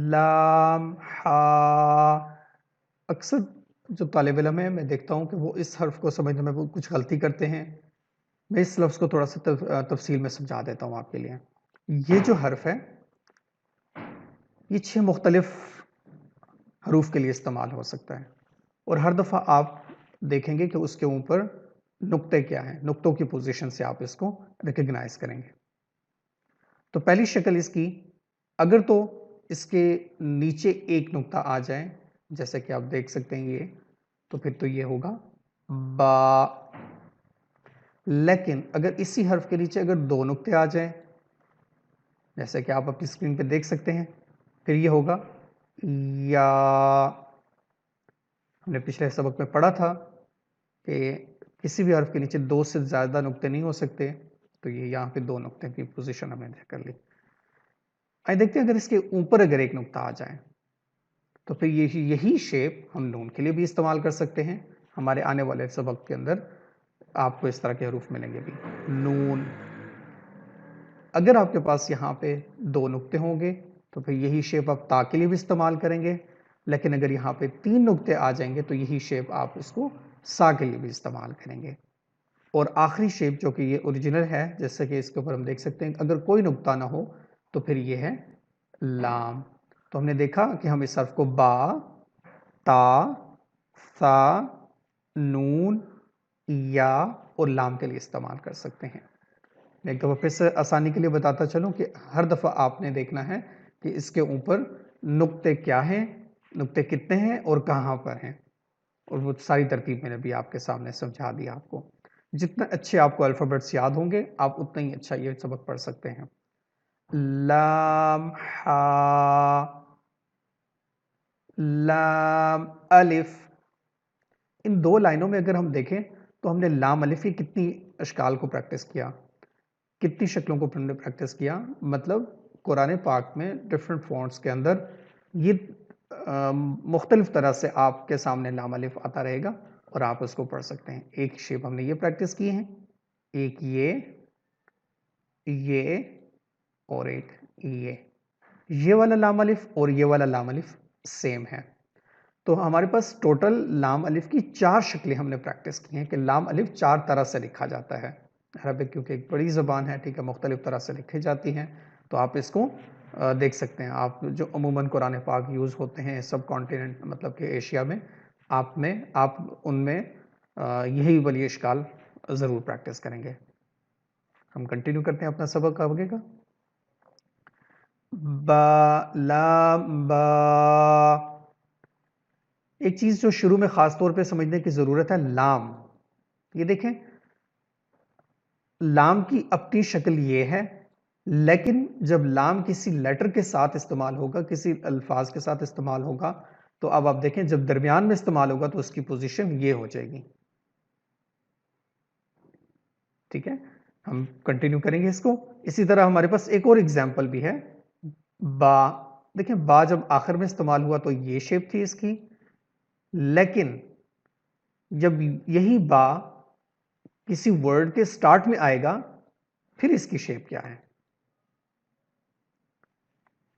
لام ہا۔ اکثر جو طالب علم ہے میں دیکھتا ہوں کہ وہ اس حرف کو سمجھنے میں وہ کچھ غلطی کرتے ہیں۔ میں اس لفظ کو تھوڑا سا تفصیل میں سمجھا دیتا ہوں آپ کے لیے۔ یہ جو حرف ہے یہ 6 مختلف حروف کے لیے استعمال ہو سکتا ہے، اور ہر دفعہ آپ دیکھیں گے کہ اس کے اوپر نقطے کیا ہیں، نقطوں کی پوزیشن سے آپ اس کو ریکگنائز کریں گے۔ تو پہلی شکل اس کی، اگر تو اس کے نیچے ایک نقطہ آ جائے جیسے کہ آپ دیکھ سکتے ہیں یہ، تو پھر تو یہ ہوگا با۔ لیکن اگر اسی حرف کے نیچے اگر دو نقطے آ جائیں جیسے کہ آپ اپنی اسکرین پہ دیکھ سکتے ہیں، پھر یہ ہوگا یا۔ ہم نے پچھلے سبق میں پڑھا تھا کہ کسی بھی حرف کے نیچے دو سے زیادہ نقطے نہیں ہو سکتے، تو یہ یہاں پہ دو نقطے کی پوزیشن ہم نے کر لی۔ آئے دیکھتے ہیں اگر اس کے اوپر اگر ایک نقطہ آ جائے تو پھر یہی شیپ ہم نون کے لیے بھی استعمال کر سکتے ہیں۔ ہمارے آنے والے سبق کے اندر آپ کو اس طرح کے حروف ملیں گے بھی نون۔ اگر آپ کے پاس یہاں پہ دو نقطے ہوں گے تو پھر یہی شیپ آپ تا کے لیے بھی استعمال کریں گے، لیکن اگر یہاں پہ 3 نقطے آ جائیں گے تو یہی شیپ آپ اس کو سا کے لیے بھی استعمال کریں گے۔ اور آخری شیپ جو کہ یہ اوریجنل ہے، جیسے کہ اس کے اوپر ہم دیکھ سکتے ہیں اگر کوئی نقطہ نہ ہو تو پھر یہ ہے لام۔ تو ہم نے دیکھا کہ ہم اس حرف کو با، تا، ثا، نون، یا اور لام کے لیے استعمال کر سکتے ہیں. میں ایک دفعہ پھر سے آسانی کے لیے بتاتا چلوں کہ ہر دفعہ آپ نے دیکھنا ہے کہ اس کے اوپر نقطے کیا ہیں، نقطے کتنے ہیں اور کہاں پر ہیں، اور وہ ساری ترتیب میں نے بھی آپ کے سامنے سمجھا دیا آپ کو. جتنے اچھے آپ کو الفابیٹس یاد ہوں گے آپ اتنا ہی اچھا یہ سبق پڑھ سکتے ہیں. لام، ہا، لام، الف. ان دو لائنوں میں اگر ہم دیکھیں تو ہم نے لام الف کی کتنی اشکال کو پریکٹس کیا، کتنی شکلوں کو پریکٹس کیا. مطلب قرآن پاک میں ڈفرنٹ فونٹس کے اندر یہ مختلف طرح سے آپ کے سامنے لام الف آتا رہے گا اور آپ اس کو پڑھ سکتے ہیں. ایک شیپ ہم نے یہ پریکٹس کی ہے، ایک یہ اور ایک یہ والا لام الف اور یہ والا لام الف سیم ہے. تو ہمارے پاس ٹوٹل لام الف کی 4 شکلیں ہم نے پریکٹس کی ہیں کہ لام الف 4 طرح سے لکھا جاتا ہے. عربک کیونکہ ایک بڑی زبان ہے، ٹھیک ہے، مختلف طرح سے لکھی جاتی ہیں. تو آپ اس کو دیکھ سکتے ہیں. آپ جو عموماً قرآن پاک یوز ہوتے ہیں سب کانٹیننٹ مطلب کہ ایشیا میں، آپ ان میں یہی والی اشکال ضرور پریکٹس کریں گے. ہم کنٹینیو کرتے ہیں اپنا سبق آگے کا. با، لام، با. ایک چیز جو شروع میں خاص طور پہ سمجھنے کی ضرورت ہے، لام. یہ دیکھیں لام کی اپنی شکل یہ ہے، لیکن جب لام کسی لیٹر کے ساتھ استعمال ہوگا، کسی الفاظ کے ساتھ استعمال ہوگا، تو اب آپ دیکھیں جب درمیان میں استعمال ہوگا تو اس کی پوزیشن یہ ہو جائے گی. ٹھیک ہے، ہم کنٹینیو کریں گے اس کو. اسی طرح ہمارے پاس ایک اور ایگزامپل بھی ہے، با. دیکھیں با جب آخر میں استعمال ہوا تو یہ شیپ تھی اس کی، لیکن جب یہی با کسی ورڈ کے سٹارٹ میں آئے گا پھر اس کی شیپ کیا ہے.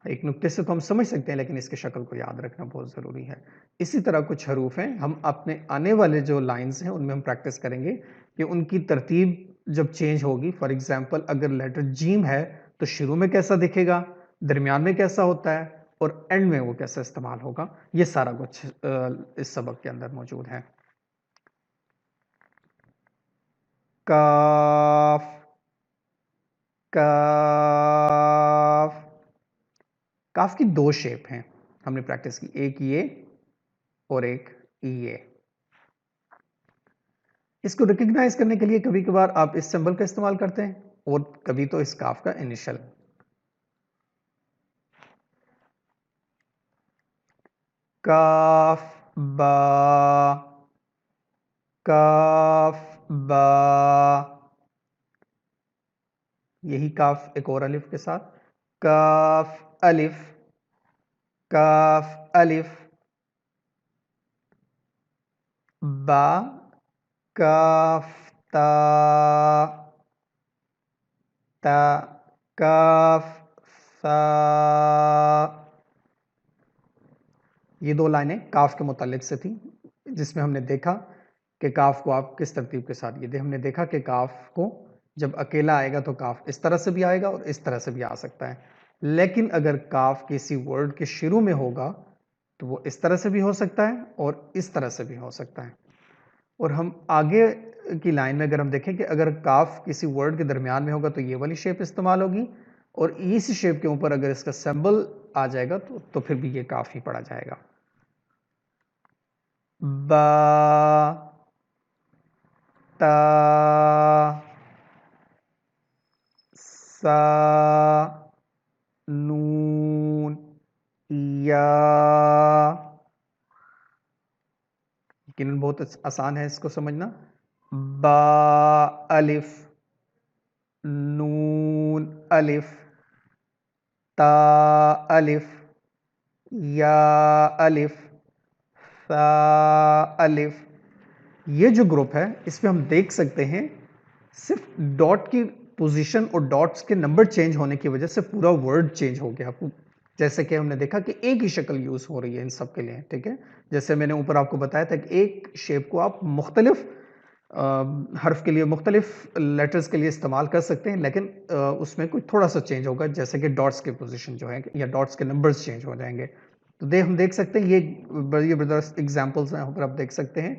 ایک نقطے سے تو ہم سمجھ سکتے ہیں لیکن اس کی شکل کو یاد رکھنا بہت ضروری ہے. اسی طرح کچھ حروف ہیں، ہم اپنے آنے والے جو لائنز ہیں ان میں ہم پریکٹس کریں گے کہ ان کی ترتیب جب چینج ہوگی. فار ایگزامپل اگر لیٹر جیم ہے تو شروع میں کیسا دکھے گا، درمیان میں کیسا ہوتا ہے اور اینڈ میں وہ کیسا استعمال ہوگا. یہ سارا کچھ اس سبق کے اندر موجود ہے. کاف، کاف. کاف کی 2 شیپ ہیں ہم نے پریکٹس کی، ایک یہ اور ایک یہ. اس کو ریکگنائز کرنے کے لیے کبھی کبھار آپ اس سمبل کا استعمال کرتے ہیں اور کبھی تو اس کاف کا انیشل. کاف، با، کاف، با. یہی کاف ایک اور الف کے ساتھ، کاف، الف، کاف، الف، با، کاف، تا، تا، کاف، سا. یہ 2 لائنیں کاف کے متعلق سے تھیں جس میں ہم نے دیکھا کہ کاف کو آپ کس ترتیب کے ساتھ ہم نے دیکھا کہ کاف کو جب اکیلا آئے گا تو کاف اس طرح سے بھی آئے گا اور اس طرح سے بھی آ سکتا ہے، لیکن اگر کاف کسی ورڈ کے شروع میں ہوگا تو وہ اس طرح سے بھی ہو سکتا ہے اور اس طرح سے بھی ہو سکتا ہے. اور ہم آگے کی لائن میں اگر ہم دیکھیں کہ اگر کاف کسی ورڈ کے درمیان میں ہوگا تو یہ والی شیپ استعمال ہوگی، اور اسی شیپ کے اوپر اگر اس کا سمبل آ جائے گا تو پھر بھی یہ کاف ہی پڑھا جائے گا. با، تا، سا، نون، یا. یقیناً بہت آسان ہے اس کو سمجھنا. با، الف، نون، الف، تا، الف، یا، الف، سا، الف. یہ جو گروپ ہے اس میں ہم دیکھ سکتے ہیں صرف ڈاٹ کی پوزیشن اور ڈاٹس کے نمبر چینج ہونے کی وجہ سے پورا ورڈ چینج ہو گیا. جیسے کہ ہم نے دیکھا کہ ایک ہی شکل یوز ہو رہی ہے ان سب کے لیے. ٹھیک ہے، جیسے میں نے اوپر آپ کو بتایا تھا کہ ایک شیپ کو آپ مختلف حرف کے لیے، مختلف لیٹرز کے لیے استعمال کر سکتے ہیں، لیکن اس میں کچھ تھوڑا سا چینج ہوگا، جیسے کہ ڈاٹس کی پوزیشن جو ہے یا ڈاٹس کے نمبرز چینج ہو جائیں گے. تو ہم دیکھ سکتے ہیں یہ بڑی زبردست ایگزامپلز ہیں، اوپر آپ دیکھ سکتے ہیں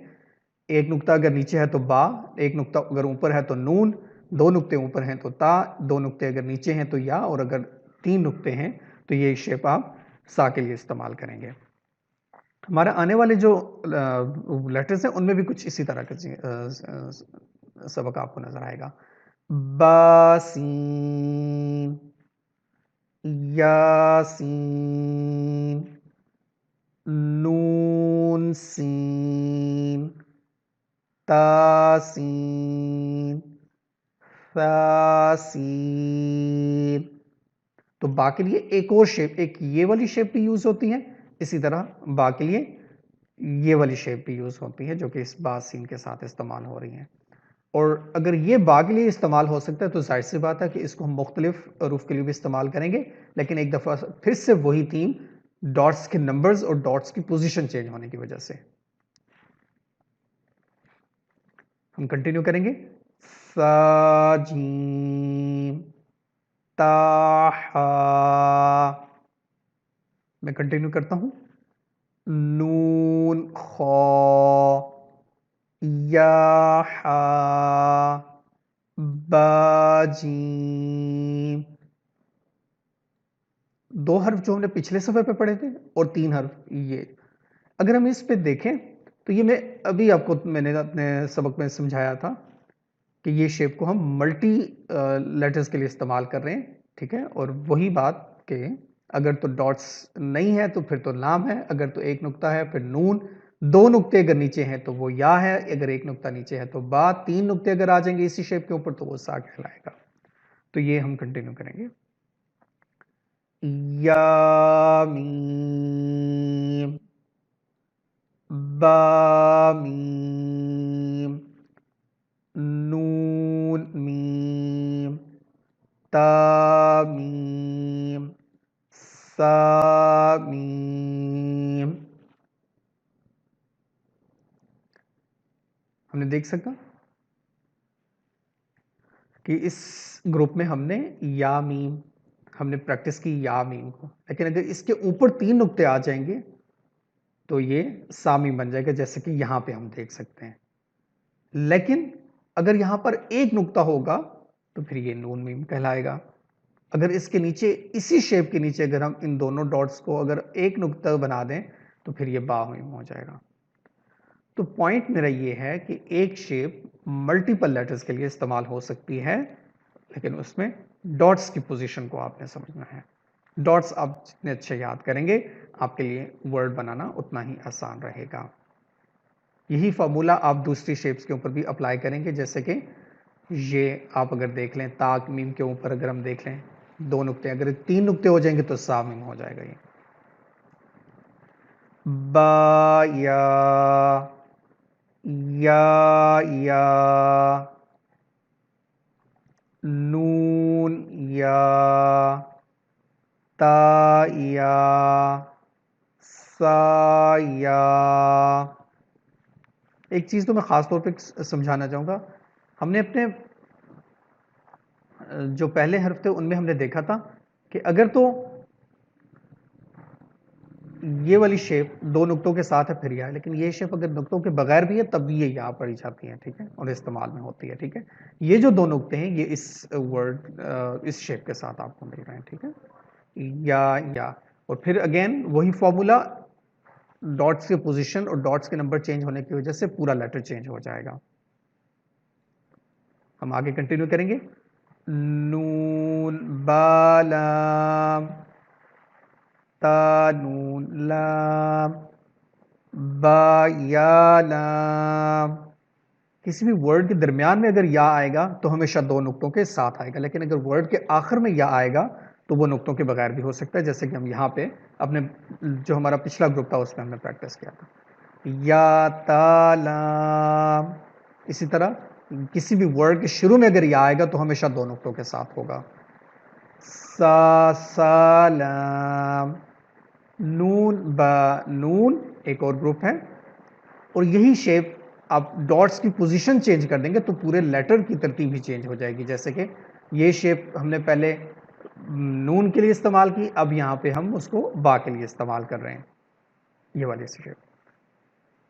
ایک نقطہ اگر نیچے ہے تو با، ایک نقطہ اگر اوپر ہے تو نون، دو نقطے اوپر ہیں تو تا، دو نقطے اگر نیچے ہیں تو یا، اور اگر تین نقطے ہیں تو یہ شیپ آپ سا کے لیے استعمال کریں گے. ہمارے آنے والے جو لیٹرز ہیں ان میں بھی کچھ اسی طرح کا سبق آپ کو نظر آئے گا. با سین، یا سین، نون سین، تا سین، ثا سین. تو با کے لیے ایک اور شیپ، ایک یہ والی شیپ بھی یوز ہوتی ہے، اسی طرح با کے لیے یہ والی شیپ بھی یوز ہوتی ہے جو کہ اس با سین کے ساتھ استعمال ہو رہی ہیں. اور اگر یہ با کے لیے استعمال ہو سکتا ہے تو ظاہر سی بات ہے کہ اس کو ہم مختلف حروف کے لیے بھی استعمال کریں گے، لیکن ایک دفعہ پھر سے وہی تھیم، ڈاٹس کے نمبرز اور ڈاٹس کی پوزیشن چینج ہونے کی وجہ سے. ہم کنٹینیو کریں گے. سا جیم تا حا. میں کنٹینیو کرتا ہوں. نون خا، یا حا، با جیم. دو حرف جو ہم نے پچھلے صفحے پہ پڑھے تھے اور تین حرف یہ. اگر ہم اس پہ دیکھیں تو یہ میں ابھی آپ کو میں نے اپنے سبق میں سمجھایا تھا کہ یہ شیپ کو ہم ملٹی لیٹرز کے لیے استعمال کر رہے ہیں، ٹھیک ہے. اور وہی بات کہ اگر تو ڈاٹس نہیں ہے تو پھر تو لام ہے، اگر تو ایک نقطہ ہے پھر نون، دو نقطے اگر نیچے ہیں تو وہ یا ہے، اگر ایک نقطہ نیچے ہے تو با، تین نقطے اگر آ جائیں گے اسی شیپ کے اوپر تو وہ سا کہلائے گا. تو یہ ہم کنٹینیو کریں گے. یا میم، با میم، نون میم، تا میم، سا میم. ہم نے دیکھ سکتا کہ اس گروپ میں ہم نے یا میم، ہم نے پریکٹس کی یا میم کو، لیکن اگر اس کے اوپر تین نقطے آ جائیں گے تو یہ سا میم بن جائے گا، جیسے کہ یہاں پہ ہم دیکھ سکتے ہیں. لیکن اگر یہاں پر ایک نقطہ ہوگا تو پھر یہ نون میم کہلائے گا. اگر اس کے نیچے، اسی شیپ کے نیچے اگر ہم ان دونوں ڈاٹس کو اگر ایک نقطہ بنا دیں تو پھر یہ با میم ہو جائے گا. تو پوائنٹ میرا یہ ہے کہ ایک شیپ ملٹیپل لیٹرز کے لیے استعمال ہو سکتی ہے، لیکن اس میں ڈاٹس کی پوزیشن کو آپ نے سمجھنا ہے. ڈاٹس آپ جتنے اچھے یاد کریں گے آپ کے لیے ورڈ بنانا اتنا ہی آسان رہے گا. یہی فارمولا آپ دوسری شیپس کے اوپر بھی اپلائی کریں گے، جیسے کہ یہ آپ اگر دیکھ لیں تا میم کے اوپر اگر ہم دیکھ لیں دو نقطے، اگر تین نقطے ہو جائیں گے تو سا میم ہو جائے گا. یہ با یا، یا، نون یا، تا یا، سا یا. ایک چیز تو میں خاص طور پہ سمجھانا چاہوں گا، ہم نے اپنے جو پہلے حرف تھے ان میں ہم نے دیکھا تھا کہ اگر تو یہ والی شیپ دو نقطوں کے ساتھ ہے پھر یا، لیکن یہ شیپ اگر نقطوں کے بغیر بھی ہے تب بھی یہ یا پڑھی جاتی ہے، ٹھیک ہے، اور استعمال میں ہوتی ہے. ٹھیک ہے، یہ جو دو نقطے ہیں یہ اس ورڈ اس شیپ کے ساتھ آپ کو مل رہے ہیں. ٹھیک ہے، یا. اور پھر اگین وہی فارمولا، ڈاٹس کی پوزیشن اور ڈاٹس کے نمبر چینج ہونے کی وجہ سے پورا لیٹر چینج ہو جائے گا. ہم آگے کنٹینیو کریں گے. نون با لام، تا نون لام، با یا لام. کسی بھی ورڈ کے درمیان میں اگر یا آئے گا تو ہمیشہ دو نقطوں کے ساتھ آئے گا، لیکن اگر ورڈ کے آخر میں یا آئے گا تو وہ نقطوں کے بغیر بھی ہو سکتا ہے، جیسے کہ ہم یہاں پہ اپنے جو ہمارا پچھلا گروپ تھا اس میں ہم نے پریکٹس کیا تھا. یا تا لام. اسی طرح کسی بھی ورڈ کے شروع میں اگر یا آئے گا تو ہمیشہ دو نقطوں کے ساتھ ہوگا. سا سلام. نون با نون ایک اور گروپ ہے، اور یہی شیپ آپ ڈاٹس کی پوزیشن چینج کر دیں گے تو پورے لیٹر کی ترتیب بھی چینج ہو جائے گی. جیسے کہ یہ شیپ ہم نے پہلے نون کے لیے استعمال کی، اب یہاں پہ ہم اس کو با کے لیے استعمال کر رہے ہیں، یہ والی شیپ.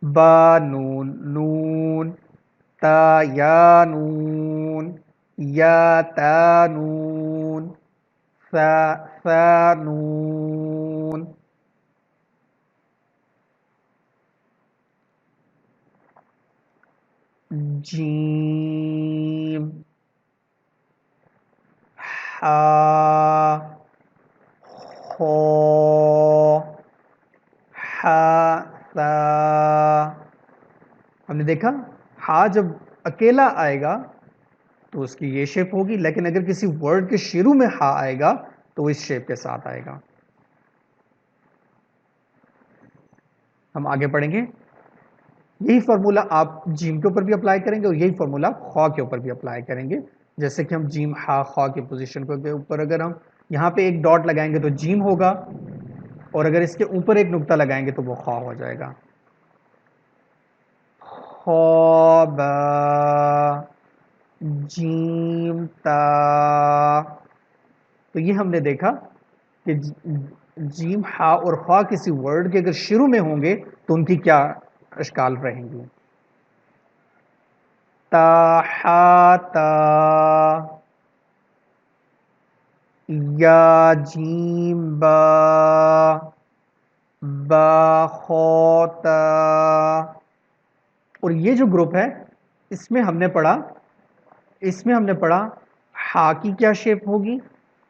با نون نون، تا یا نون، یا تا نون، ثا نون. جیم، حا، خو، حا، ثا. ہم نے دیکھا ہا جب اکیلا آئے گا تو اس کی یہ شیپ ہوگی، لیکن اگر کسی ورڈ کے شروع میں ہا آئے گا تو وہ اس شیپ کے ساتھ آئے گا. ہم آگے پڑھیں گے. یہی فارمولا آپ جیم کے اوپر بھی اپلائی کریں گے اور یہی فارمولا خوا کے اوپر بھی اپلائی کریں گے. جیسے کہ ہم جیم ہا خوا کی پوزیشن کے اوپر اگر ہم یہاں پہ ایک ڈاٹ لگائیں گے تو جیم ہوگا، اور اگر اس کے اوپر ایک نقطہ لگائیں گے تو وہ خوا ہو جائے گا. خواب، جیم تا. تو یہ ہم نے دیکھا کہ جیم ہا اور خوا کسی ورڈ کے اگر شروع میں ہوں گے تو ان کی کیا اشکال رہیں گی. تا ہا تا، یا جیم با، با خو تا. اور یہ جو گروپ ہے اس میں ہم نے پڑھا ہا کی کیا شیپ ہوگی،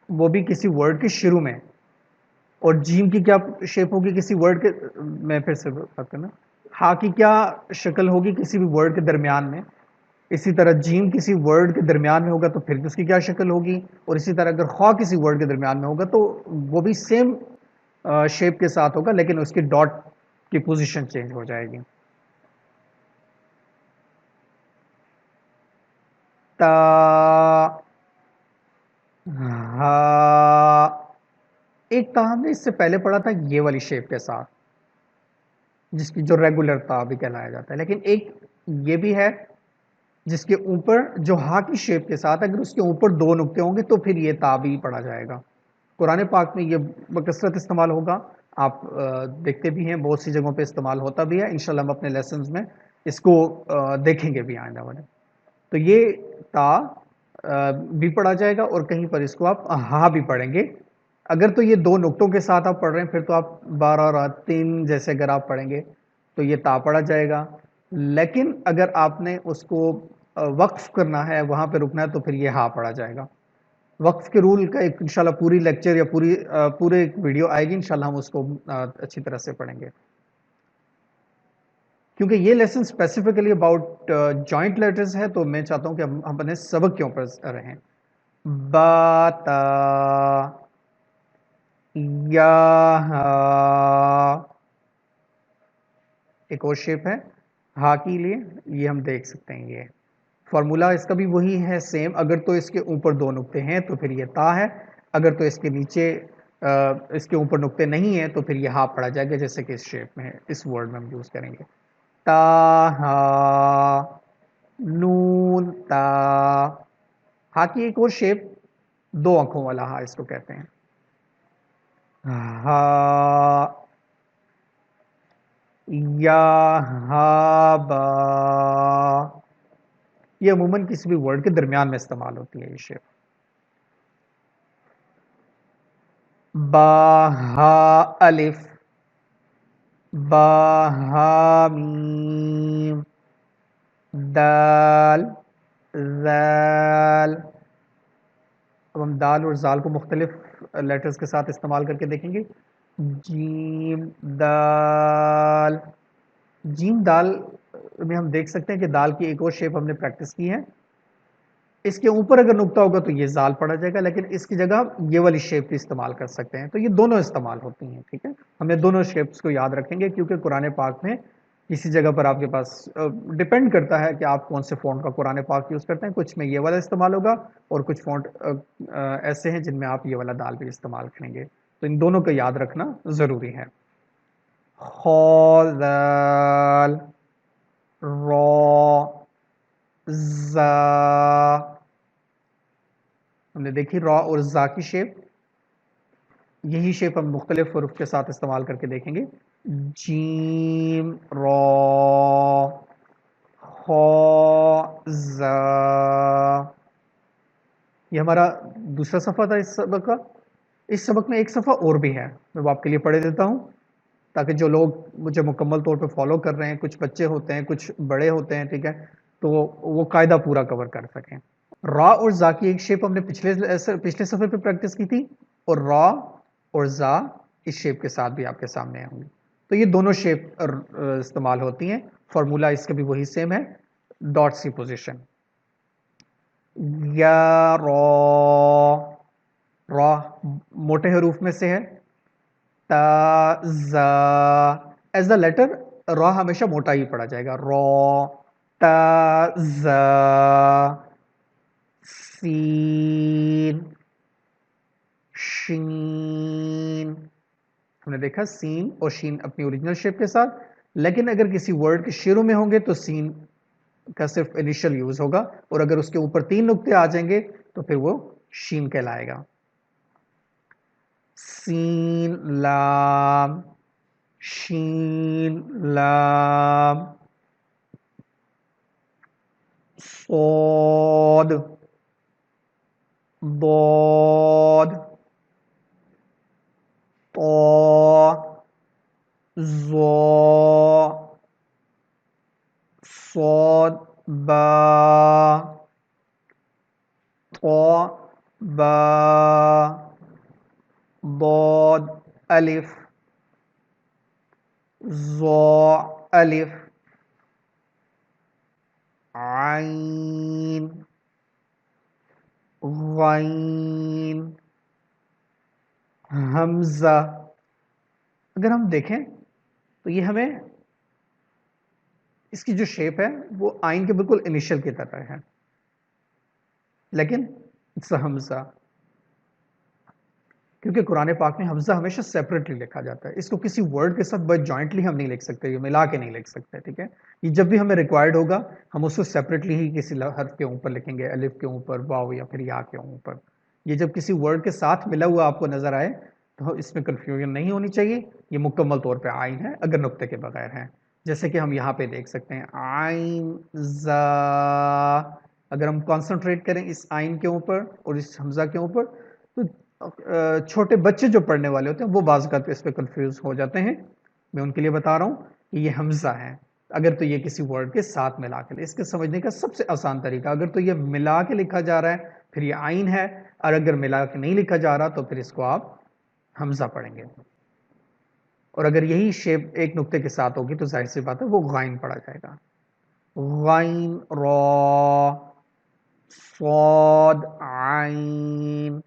وہ بھی کسی ورڈ کے شروع میں، اور جیم کی کیا شیپ ہوگی کسی ورڈ کے، میں پھر سے بات کرنا، ہا کی کیا شکل ہوگی کسی بھی ورڈ کے درمیان میں. اسی طرح جیم کسی ورڈ کے درمیان میں ہوگا تو پھر اس کی کیا شکل ہوگی، اور اسی طرح اگر خوا کسی ورڈ کے درمیان میں ہوگا تو وہ بھی سیم شیپ کے ساتھ ہوگا، لیکن اس کی ڈاٹ کی پوزیشن چینج ہو جائے گی. تا، ہا. ایک تا ہم نے اس سے پہلے پڑھا تھا یہ والی شیپ کے ساتھ، جس کی جو ریگولر تا بھی کہلایا جاتا ہے، لیکن ایک یہ بھی ہے جس کے اوپر جو ہا کی شیپ کے ساتھ اگر اس کے اوپر دو نقطے ہوں گے تو پھر یہ تا بھی پڑھا جائے گا. قرآن پاک میں یہ بکثرت استعمال ہوگا، آپ دیکھتے بھی ہیں بہت سی جگہوں پہ استعمال ہوتا بھی ہے. انشاءاللہ ہم اپنے لیسنز میں اس کو دیکھیں گے بھی آئندہ والے. تو یہ تا بھی پڑھا جائے گا اور کہیں پر اس کو آپ ہا بھی پڑھیں گے. اگر تو یہ دو نقطوں کے ساتھ آپ پڑھ رہے ہیں پھر تو آپ 12 اور 3 جیسے اگر آپ پڑھیں گے تو یہ تا پڑھا جائے گا. لیکن اگر آپ نے اس کو وقف کرنا ہے، وہاں پہ رکنا ہے، تو پھر یہ ہا پڑھا جائے گا. وقف کے رول کا ایک انشاءاللہ پوری لیکچر یا پورے ایک ویڈیو آئے گی، انشاءاللہ ہم اس کو اچھی طرح سے پڑھیں گے. کیونکہ یہ lesson specifically about joint letters ہے تو میں چاہتا ہوں کہ ہم اپنے سبق کے اوپر رہیں. با تا، یا ہا. ایک اور شیپ ہے ہا کے لیے، یہ ہم دیکھ سکتے ہیں. یہ فارمولا اس کا بھی وہی ہے سیم. اگر تو اس کے اوپر دو نقطے ہیں تو پھر یہ تا ہے، اگر تو اس کے نیچے اس کے اوپر نقطے نہیں ہیں تو پھر یہ ہا پڑھا جائے گا، جیسے کہ اس شیپ میں اس ورڈ میں ہم یوز کریں گے. تا ہا، نون تا. ہا کی ایک اور شیپ دو آنکھوں والا ہا اس کو کہتے ہیں. ہا، یا ہا با. یہ عموماً کسی بھی ورڈ کے درمیان میں استعمال ہوتی ہے یہ شیپ. با ہا الف، با ہا میم، دال، ذال. اب ہم دال اور زال کو مختلف لیٹرز کے ساتھ استعمال کر کے دیکھیں گے. جیم دال. جیم دال میں ہم دیکھ سکتے ہیں کہ دال کی ایک اور شیپ ہم نے پریکٹس کی ہے. اس کے اوپر اگر نقطہ ہوگا تو یہ زال پڑھا جائے گا، لیکن اس کی جگہ یہ والی شیپ بھی استعمال کر سکتے ہیں. تو یہ دونوں استعمال ہوتی ہیں. ٹھیک ہے، ہمیں دونوں شیپس کو یاد رکھیں گے کیونکہ قرآن پاک میں کسی جگہ پر آپ کے پاس ڈپینڈ کرتا ہے کہ آپ کون سے فونٹ کا قرآن پاک یوز کرتے ہیں. کچھ میں یہ والا استعمال ہوگا اور کچھ فونٹ ایسے ہیں جن میں آپ یہ والا دال بھی استعمال کریں گے. تو ان دونوں کو یاد رکھنا ضروری ہے. خو ذال، را، زا. ہم نے دیکھی را اور زا کی شیپ. یہی شیپ ہم مختلف حروف کے ساتھ استعمال کر کے دیکھیں گے. جیم را خا زا. یہ ہمارا دوسرا صفحہ تھا اس سبق کا. اس سبق میں ایک صفحہ اور بھی ہے، میں وہ آپ کے لیے پڑھ دیتا ہوں تاکہ جو لوگ مجھے مکمل طور پہ فالو کر رہے ہیں، کچھ بچے ہوتے ہیں، کچھ بڑے ہوتے ہیں، ٹھیک ہے، تو وہ قاعدہ پورا کور کر سکیں. را اور زا کی ایک شیپ ہم نے پچھلے صفحے پہ پریکٹس کی تھی، اور را اور زا اس شیپ کے ساتھ بھی آپ کے سامنے ہوں گی. تو یہ دونوں شیپ استعمال ہوتی ہیں. فارمولا اس کا بھی وہی سیم ہے، ڈاٹ سی پوزیشن. یا را موٹے حروف میں سے ہے. تا زا ایز دا لیٹر را ہمیشہ موٹا ہی پڑھا جائے گا. را تا زا. سین شین. ہم نے دیکھا سین اور شین اپنی اوریجنل شیپ کے ساتھ، لیکن اگر کسی ورڈ کے شروع میں ہوں گے تو سین کا صرف انیشل یوز ہوگا، اور اگر اس کے اوپر 3 نقطے آ جائیں گے تو پھر وہ شین کہلائے گا. سین لام شین لام. صاد ضاد طا ظا صاد با طا با ضاد الف ظا الف عین غین حمزہ. اگر ہم دیکھیں تو یہ ہمیں اس کی جو شیپ ہے وہ آئین کے بالکل انیشل کی طرح ہے، لیکن حمزہ، کیونکہ قرآن پاک میں حمزہ ہمیشہ سیپریٹلی لکھا جاتا ہے. اس کو کسی ورڈ کے ساتھ بس جوائنٹلی ہم نہیں لکھ سکتے، یہ ملا کے نہیں لکھ سکتے، ٹھیک ہے. یہ جب بھی ہمیں ریکوائرڈ ہوگا ہم اس کو سیپریٹلی ہی کسی حرف کے اوپر لکھیں گے، الف کے اوپر، واو یا پھر یا کے اوپر. یہ جب کسی ورڈ کے ساتھ ملا ہوا آپ کو نظر آئے تو اس میں کنفیوژن نہیں ہونی چاہیے. یہ مکمل طور پہ آئین ہے اگر نقطے کے بغیر ہے، جیسے کہ ہم یہاں پہ دیکھ سکتے ہیں عین زا. اگر ہم کانسنٹریٹ کریں اس آئین کے اوپر اور اس حمزہ کے اوپر تو چھوٹے بچے جو پڑھنے والے ہوتے ہیں وہ بعض اوقات اس پہ کنفیوز ہو جاتے ہیں. میں ان کے لیے بتا رہا ہوں کہ یہ حمزہ ہے اگر تو یہ کسی ورڈ کے ساتھ ملا کے. اس کے سمجھنے کا سب سے آسان طریقہ، اگر تو یہ ملا کے لکھا جا رہا ہے پھر یہ آئین ہے، اور اگر ملا کے نہیں لکھا جا رہا تو پھر اس کو آپ حمزہ پڑھیں گے. اور اگر یہی شیپ ایک نقطے کے ساتھ ہوگی تو ظاہر سی بات ہے وہ غائن پڑھا جائے گا. غائن را صاد عین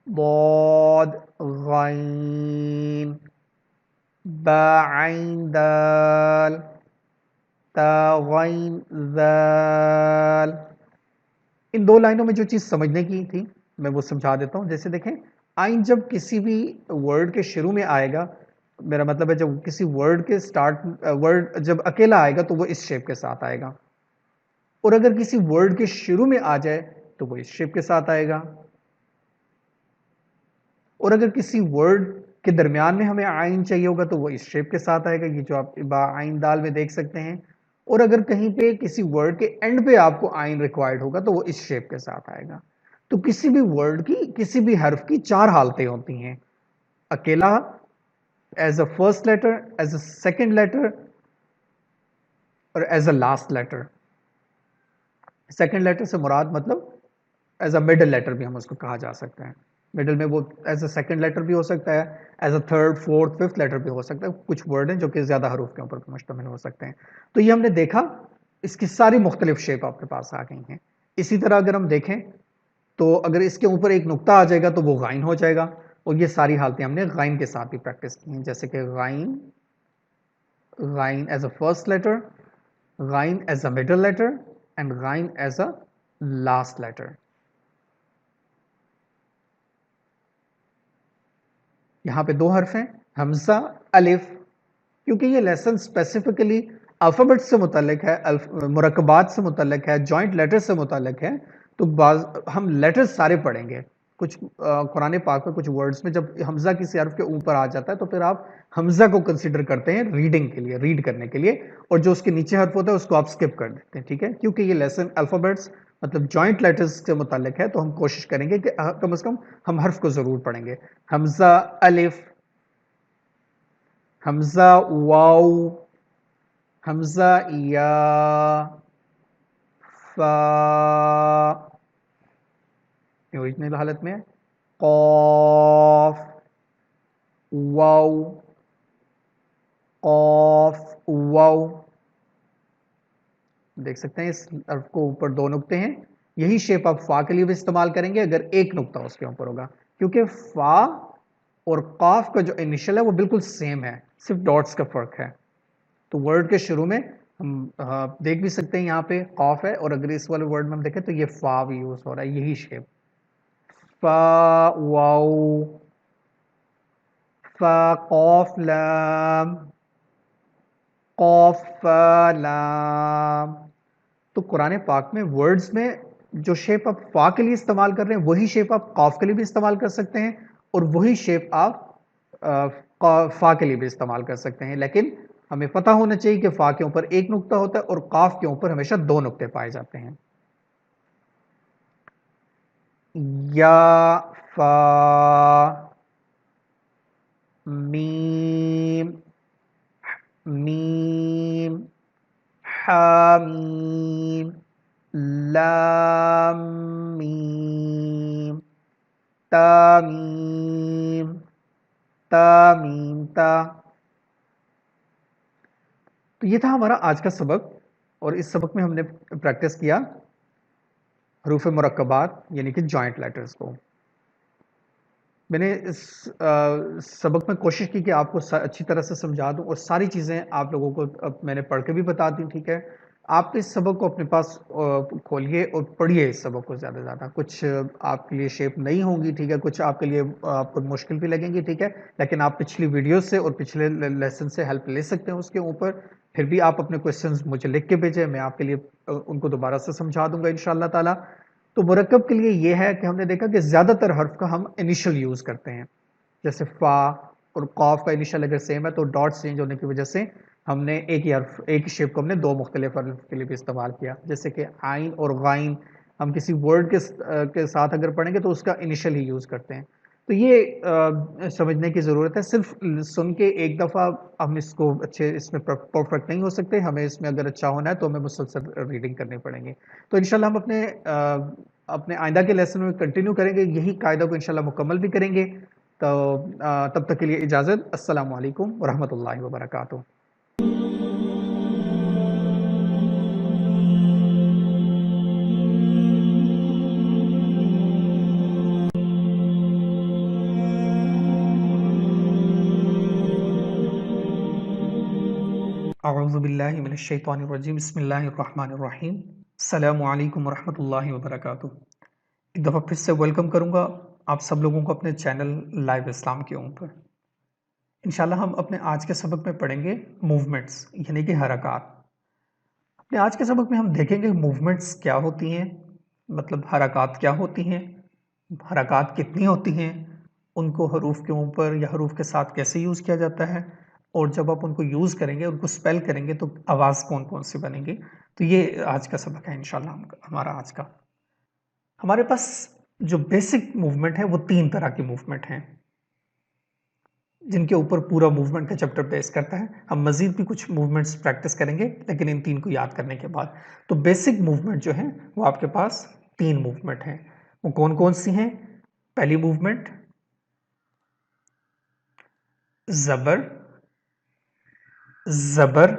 ضاد غین با عین دال تا غین ذال. ان 2 لائنوں میں جو چیز سمجھنے کی تھی میں وہ سمجھا دیتا ہوں. جیسے دیکھیں آئین جب کسی بھی ورڈ کے شروع میں آئے گا، میرا مطلب ہے جب کسی ورڈ کے ورڈ جب اکیلا آئے گا تو وہ اس شیپ کے ساتھ آئے گا، اور اگر کسی ورڈ کے شروع میں آ جائے تو وہ اس شیپ کے ساتھ آئے گا، اور اگر کسی ورڈ کے درمیان میں ہمیں آئین چاہیے ہوگا تو وہ اس شیپ کے ساتھ آئے گا، یہ جو آپ با آئین دال میں دیکھ سکتے ہیں. اور اگر کہیں پہ کسی ورڈ کے اینڈ پہ آپ کو آئین ریکوائرڈ ہوگا تو وہ اس شیپ کے ساتھ آئے گا. تو کسی بھی ورڈ کی، کسی بھی حرف کی 4 حالتیں ہوتی ہیں: اکیلا، as a first letter, as a second letter, اور as a last letter. Second letter سے مراد مطلب ایز اے مڈل لیٹر بھی ہم اس کو کہا جا سکتا ہے. مڈل میں وہ ایز اے سیکنڈ لیٹر بھی ہو سکتا ہے، as a third, fourth, fifth letter بھی ہو سکتا ہے. کچھ ورڈ ہیں جو کہ زیادہ حروف کے اوپر مشتمل ہو سکتے ہیں. تو یہ ہم نے دیکھا اس کی ساری مختلف شیپ آپ کے پاس آ گئی ہیں. اسی طرح اگر ہم دیکھیں تو اگر اس کے اوپر ایک نقطہ آ جائے گا تو وہ غائن ہو جائے گا، اور یہ ساری حالتیں ہم نے غائن کے ساتھ بھی پریکٹس کی ہیں، جیسے کہ غائن، غائن ایز اے فرسٹ لیٹر، غائن as a middle letter, and غائن ایز اے لاسٹ لیٹر. یہاں پہ 2 حرف ہیں حمزہ، الف. کیونکہ یہ لیسن اسپیسیفکلی الفابیٹ سے متعلق ہے، مرکبات سے متعلق ہے، جوائنٹ لیٹر سے متعلق ہے، تو ہم لیٹر سارے پڑھیں گے. کچھ قرآن پاک میں کچھ ورڈز میں جب حمزہ کسی حرف کے اوپر آ جاتا ہے تو پھر آپ حمزہ کو کنسیڈر کرتے ہیں ریڈنگ کے لیے، ریڈ کرنے کے لیے، اور جو اس کے نیچے حرف ہوتا ہے اس کو آپ سکپ کر دیتے ہیں، ٹھیک ہے؟ کیونکہ یہ لیسن الفابیٹس مطلب جوائنٹ لیٹرز سے متعلق ہے، تو ہم کوشش کریں گے کہ کم از کم ہم حرف کو ضرور پڑھیں گے. حمزہ الف، حمزہ واو، حمزہ یا، فا اوریجنل حالت میں، قاف، واو، قاف، واو. دیکھ سکتے ہیں اس حرف کو اوپر دو نقطے ہیں. یہی شیپ آپ فا کے لیے بھی استعمال کریں گے اگر ایک نقطہ اس کے اوپر ہوگا، کیونکہ فا اور قاف کا جو انیشل ہے وہ بالکل سیم ہے، صرف ڈاٹس کا فرق ہے. تو ورڈ کے شروع میں ہم دیکھ بھی سکتے ہیں یہاں پہ قاف ہے، اور اگر اس والے ورڈ میں ہم دیکھیں تو یہ فا بھی یوز ہو رہا ہے، یہی شیپ. فا واو، فا قاف لام، قاف فا لام. تو قرآن پاک میں ورڈز میں جو شیپ آپ فا کے لیے استعمال کر رہے ہیں وہی شیپ آپ قاف کے لیے بھی استعمال کر سکتے ہیں، اور وہی شیپ آپ فا کے لیے بھی استعمال کر سکتے ہیں. لیکن ہمیں پتہ ہونا چاہیے کہ فا کے اوپر ایک نقطہ ہوتا ہے اور قاف کے اوپر ہمیشہ دو نقطے پائے جاتے ہیں. یا، فا، میم، میم، حامیم، لام میم، تامیم، تامیم تا. تو یہ تھا ہمارا آج کا سبق، اور اس سبق میں ہم نے پریکٹس کیا حروف مرکبات یعنی کہ جوائنٹ لیٹرز کو. میں نے اس سبق میں کوشش کی کہ آپ کو اچھی طرح سے سمجھا دوں، اور ساری چیزیں آپ لوگوں کو میں نے پڑھ کے بھی بتا دی، ٹھیک ہے؟ آپ اس سبق کو اپنے پاس کھولیے اور پڑھیے اس سبق کو زیادہ سے زیادہ. کچھ آپ کے لیے شیپ نہیں ہوں گی، ٹھیک ہے؟ کچھ آپ کے لیے آپ کو مشکل بھی لگیں گی، ٹھیک ہے؟ لیکن آپ پچھلی ویڈیوز سے اور پچھلے لیسن سے ہیلپ لے سکتے ہیں اس کے اوپر. پھر بھی آپ اپنے کویسچنز مجھے لکھ کے بھیجیں، میں آپ کے لیے ان کو دوبارہ سے سمجھا دوں گا انشاءاللہ تعالیٰ. تو مرکب کے لیے یہ ہے کہ ہم نے دیکھا کہ زیادہ تر حرف کا ہم انیشل یوز کرتے ہیں. جیسے فا اور قاف کا انیشل اگر سیم ہے تو ڈاٹ چینج ہونے کی وجہ سے ہم نے ایک ہی حرف، ایک ہی شیپ کو ہم نے دو مختلف حرف کے لیے بھی استعمال کیا. جیسے کہ عین اور غائن ہم کسی ورڈ کے ساتھ اگر پڑھیں گے تو اس کا انیشل ہی یوز کرتے ہیں. تو یہ سمجھنے کی ضرورت ہے. صرف سن کے ایک دفعہ ہم اس کو اس میں پرفیکٹ نہیں ہو سکتے. ہمیں اس میں اگر اچھا ہونا ہے تو ہمیں مسلسل ریڈنگ کرنی پڑیں گے. تو انشاءاللہ ہم اپنے آئندہ کے لیسن میں کنٹینیو کریں گے، یہی قاعدہ کو انشاءاللہ مکمل بھی کریں گے. تو تب تک کے لیے اجازت. السلام علیکم ورحمۃ اللہ وبرکاتہ. اعوذ باللہ من الشیطان الرجیم، بسم اللہ الرحمن الرحیم. السلام علیکم ورحمۃ اللہ وبرکاتہ. ایک دفعہ پھر سے ویلکم کروں گا آپ سب لوگوں کو اپنے چینل لائیو اسلام کے اوپر. انشاءاللہ ہم اپنے آج کے سبق میں پڑھیں گے موومنٹس یعنی کہ حرکات. اپنے آج کے سبق میں ہم دیکھیں گے موومنٹس کیا ہوتی ہیں، مطلب حرکات کیا ہوتی ہیں، حرکات کتنی ہوتی ہیں، ان کو حروف کے اوپر یا حروف کے ساتھ کیسے یوز کیا جاتا ہے، اور جب آپ ان کو یوز کریں گے، ان کو سپیل کریں گے تو آواز کون کون سی بنے گی. تو یہ آج کا سبق ہے انشاءاللہ ہمارا آج کا. ہمارے پاس جو بیسک موومنٹ ہے وہ تین طرح کی موومنٹ ہیں جن کے اوپر پورا موومنٹ کا چیپٹر بیس کرتا ہے. ہم مزید بھی کچھ موومنٹس پریکٹس کریں گے لیکن ان تین کو یاد کرنے کے بعد. تو بیسک موومنٹ جو ہیں وہ آپ کے پاس تین موومنٹ ہیں. وہ کون کون سی ہیں؟ پہلی موومنٹ زبر. زبر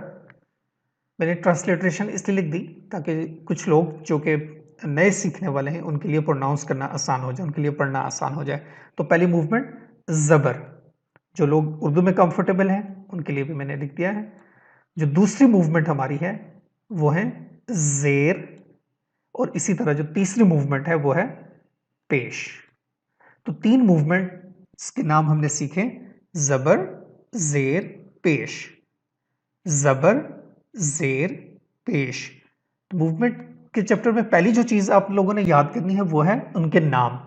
میں نے ٹرانسلیٹریشن اس لیے لکھ دی تاکہ کچھ لوگ جو کہ نئے سیکھنے والے ہیں ان کے لیے پروناؤنس کرنا آسان ہو جائے، ان کے لیے پڑھنا آسان ہو جائے. تو پہلی موومنٹ زبر. جو لوگ اردو میں کمفرٹیبل ہیں ان کے لیے بھی میں نے لکھ دیا ہے. جو دوسری موومنٹ ہماری ہے وہ ہے زیر، اور اسی طرح جو تیسری موومنٹ ہے وہ ہے پیش. تو تین موومنٹس کے نام ہم نے سیکھے: زبر، زیر، پیش. زبر، زیر، پیش. موومنٹ کے چیپٹر میں پہلی جو چیز آپ لوگوں نے یاد کرنی ہے وہ ہے ان کے نام.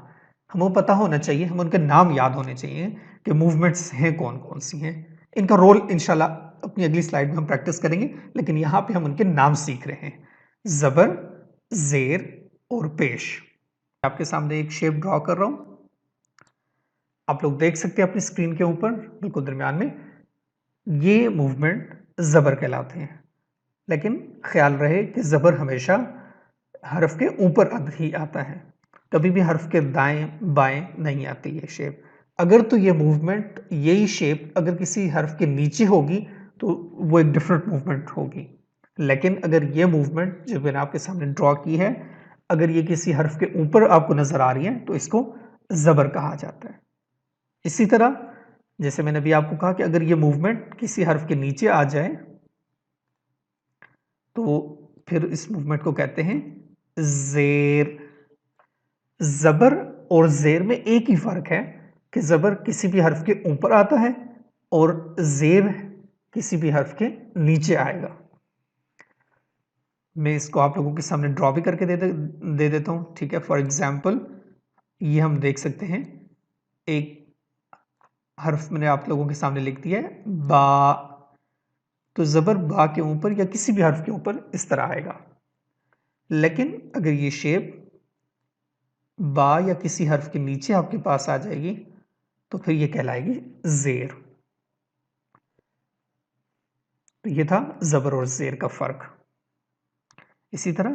ہمیں پتہ ہونا چاہیے، ہمیں ان کے نام یاد ہونے چاہیے کہ موومنٹس ہیں کون کون سی ہیں. ان کا رول انشاءاللہ اپنی اگلی سلائیڈ میں ہم پریکٹس کریں گے، لیکن یہاں پہ ہم ان کے نام سیکھ رہے ہیں. زبر، زیر اور پیش. آپ کے سامنے ایک شیپ ڈرا کر رہا ہوں، آپ لوگ دیکھ سکتے ہیں اپنی اسکرین کے اوپر بالکل درمیان میں. یہ موومنٹ زبر کہلاتے ہیں، لیکن خیال رہے کہ زبر ہمیشہ حرف کے اوپر ہی آتا ہے، کبھی بھی حرف کے دائیں بائیں نہیں آتی یہ شیپ. اگر تو یہ موومنٹ، یہی شیپ اگر کسی حرف کے نیچے ہوگی تو وہ ایک ڈفرنٹ موومنٹ ہوگی، لیکن اگر یہ موومنٹ جو میں نے آپ کے سامنے ڈرا کی ہے، اگر یہ کسی حرف کے اوپر آپ کو نظر آ رہی ہے تو اس کو زبر کہا جاتا ہے. اسی طرح جیسے میں نے ابھی آپ کو کہا کہ اگر یہ موومنٹ کسی حرف کے نیچے آ جائے تو پھر اس موومنٹ کو کہتے ہیں زیر. زبر اور زیر میں ایک ہی فرق ہے کہ زبر کسی بھی حرف کے اوپر آتا ہے اور زیر کسی بھی حرف کے نیچے آئے گا. میں اس کو آپ لوگوں کے سامنے ڈرا بھی کر کے دے دیتا ہوں، ٹھیک ہے. فار ایگزامپل یہ ہم دیکھ سکتے ہیں ایک حرف میں نے آپ لوگوں کے سامنے لکھ دیا ہے با، تو زبر با کے اوپر یا کسی بھی حرف کے اوپر اس طرح آئے گا. لیکن اگر یہ شیپ با یا کسی حرف کے نیچے آپ کے پاس آ جائے گی تو پھر یہ کہلائے گی زیر. تو یہ تھا زبر اور زیر کا فرق. اسی طرح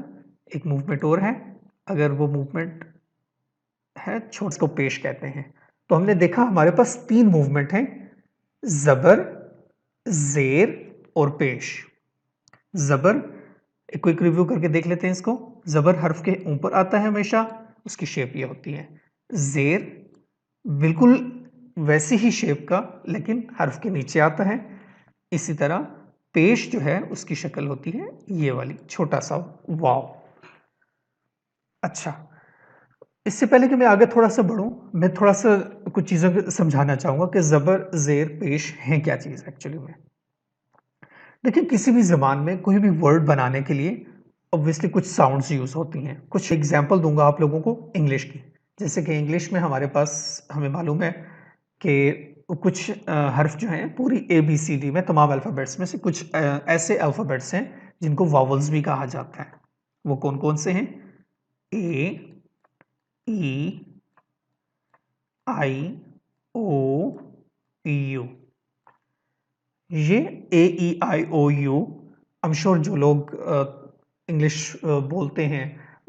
ایک موومنٹ اور ہے، اگر وہ موومنٹ ہے چھوٹے کو پیش کہتے ہیں. تو ہم نے دیکھا ہمارے پاس 3 موومنٹ ہیں، زبر، زیر اور پیش. زبر ایک کوئک ریویو کر کے دیکھ لیتے ہیں اس کو. زبر حرف کے اوپر آتا ہے ہمیشہ، اس کی شیپ یہ ہوتی ہے. زیر بالکل ویسی ہی شیپ کا لیکن حرف کے نیچے آتا ہے. اسی طرح پیش جو ہے اس کی شکل ہوتی ہے یہ والی، چھوٹا سا واو. اچھا، اس سے پہلے کہ میں آگے تھوڑا سا بڑھوں، میں تھوڑا سا کچھ چیزوں کو سمجھانا چاہوں گا کہ زبر، زیر، پیش ہیں کیا چیز ایکچولی میں. دیکھیں کسی بھی زبان میں کوئی بھی ورڈ بنانے کے لیے obviously کچھ ساؤنڈز یوز ہوتی ہیں. کچھ ایگزامپل دوں گا آپ لوگوں کو انگلش کی. جیسے کہ انگلش میں ہمارے پاس ہمیں معلوم ہے کہ کچھ حرف جو ہیں پوری اے بی سی ڈی میں تمام الفابیٹس میں سے کچھ ایسے الفابیٹس ہیں جن کو واولز بھی کہا جاتا ہے. وہ کون کون سے ہیں؟ اے، ای، آئی، او، یو. یہ اے ای آئی او یو ایم شور جو لوگ انگلش بولتے ہیں،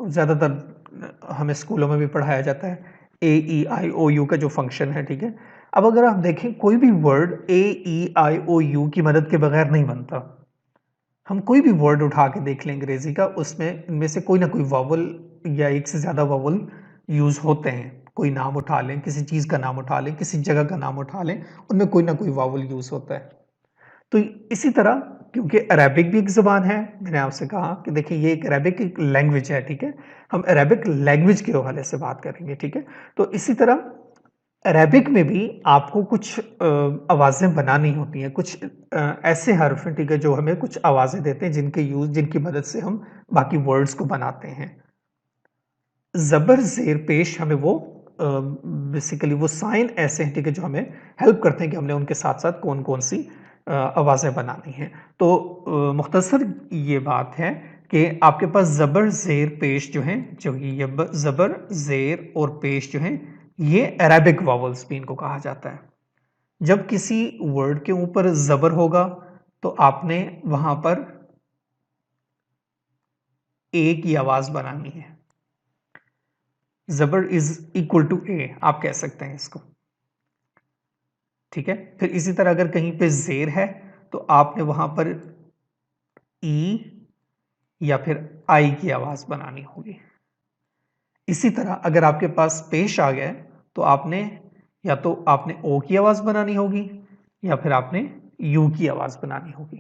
زیادہ تر ہمیں اسکولوں میں بھی پڑھایا جاتا ہے اے ای آئی او یو کا جو فنکشن ہے، ٹھیک ہے. اب اگر آپ دیکھیں کوئی بھی word a E I O you کی مدد کے بغیر نہیں بنتا. ہم کوئی بھی ورڈ اٹھا کے دیکھ لیں انگریزی کا، اس میں ان میں سے کوئی نہ کوئی واول یا ایک سے زیادہ واول یوز ہوتے ہیں. کوئی نام اٹھا لیں، کسی چیز کا نام اٹھا لیں، کسی جگہ کا نام اٹھا لیں، ان میں کوئی نہ کوئی واول یوز ہوتا ہے. تو اسی طرح کیونکہ عربک بھی ایک زبان ہے، میں نے آپ سے کہا کہ دیکھیں یہ ایک عربک ایک لینگویج ہے، ٹھیک ہے. ہم عربک لینگویج کے حوالے سے بات کریں گے، ٹھیک ہے. تو اسی طرح عربک میں بھی آپ کو کچھ آوازیں بنانی ہوتی ہیں، کچھ ایسے حرف ہیں، ٹھیک ہے، جو ہمیں کچھ آوازیں دیتے ہیں جن کی مدد سے ہم باقی ورڈز کو بناتے ہیں. زبر، زیر، پیش ہمیں وہ بیسیکلی وہ سائن ایسے ہیں، ٹھیک ہے، جو ہمیں ہیلپ کرتے ہیں کہ ہم نے ان کے ساتھ ساتھ کون کون سی آوازیں بنانی ہیں. تو مختصر یہ بات ہے کہ آپ کے پاس زبر، زیر، پیش جو ہیں، جو یہ زبر، زیر اور پیش جو ہیں، یہ عربک واولز بھی ان کو کہا جاتا ہے. جب کسی ورڈ کے اوپر زبر ہوگا تو آپ نے وہاں پر اے کی آواز بنانی ہے. زبر از اکول ٹو اے آپ کہہ سکتے ہیں اس کو، ٹھیک ہے. پھر اسی طرح اگر کہیں پہ زیر ہے تو آپ نے وہاں پر ای یا پھر آئی کی آواز بنانی ہوگی. اسی طرح اگر آپ کے پاس پیش آ گیا تو آپ نے یا تو آپ نے او کی آواز بنانی ہوگی یا پھر آپ نے یو کی آواز بنانی ہوگی.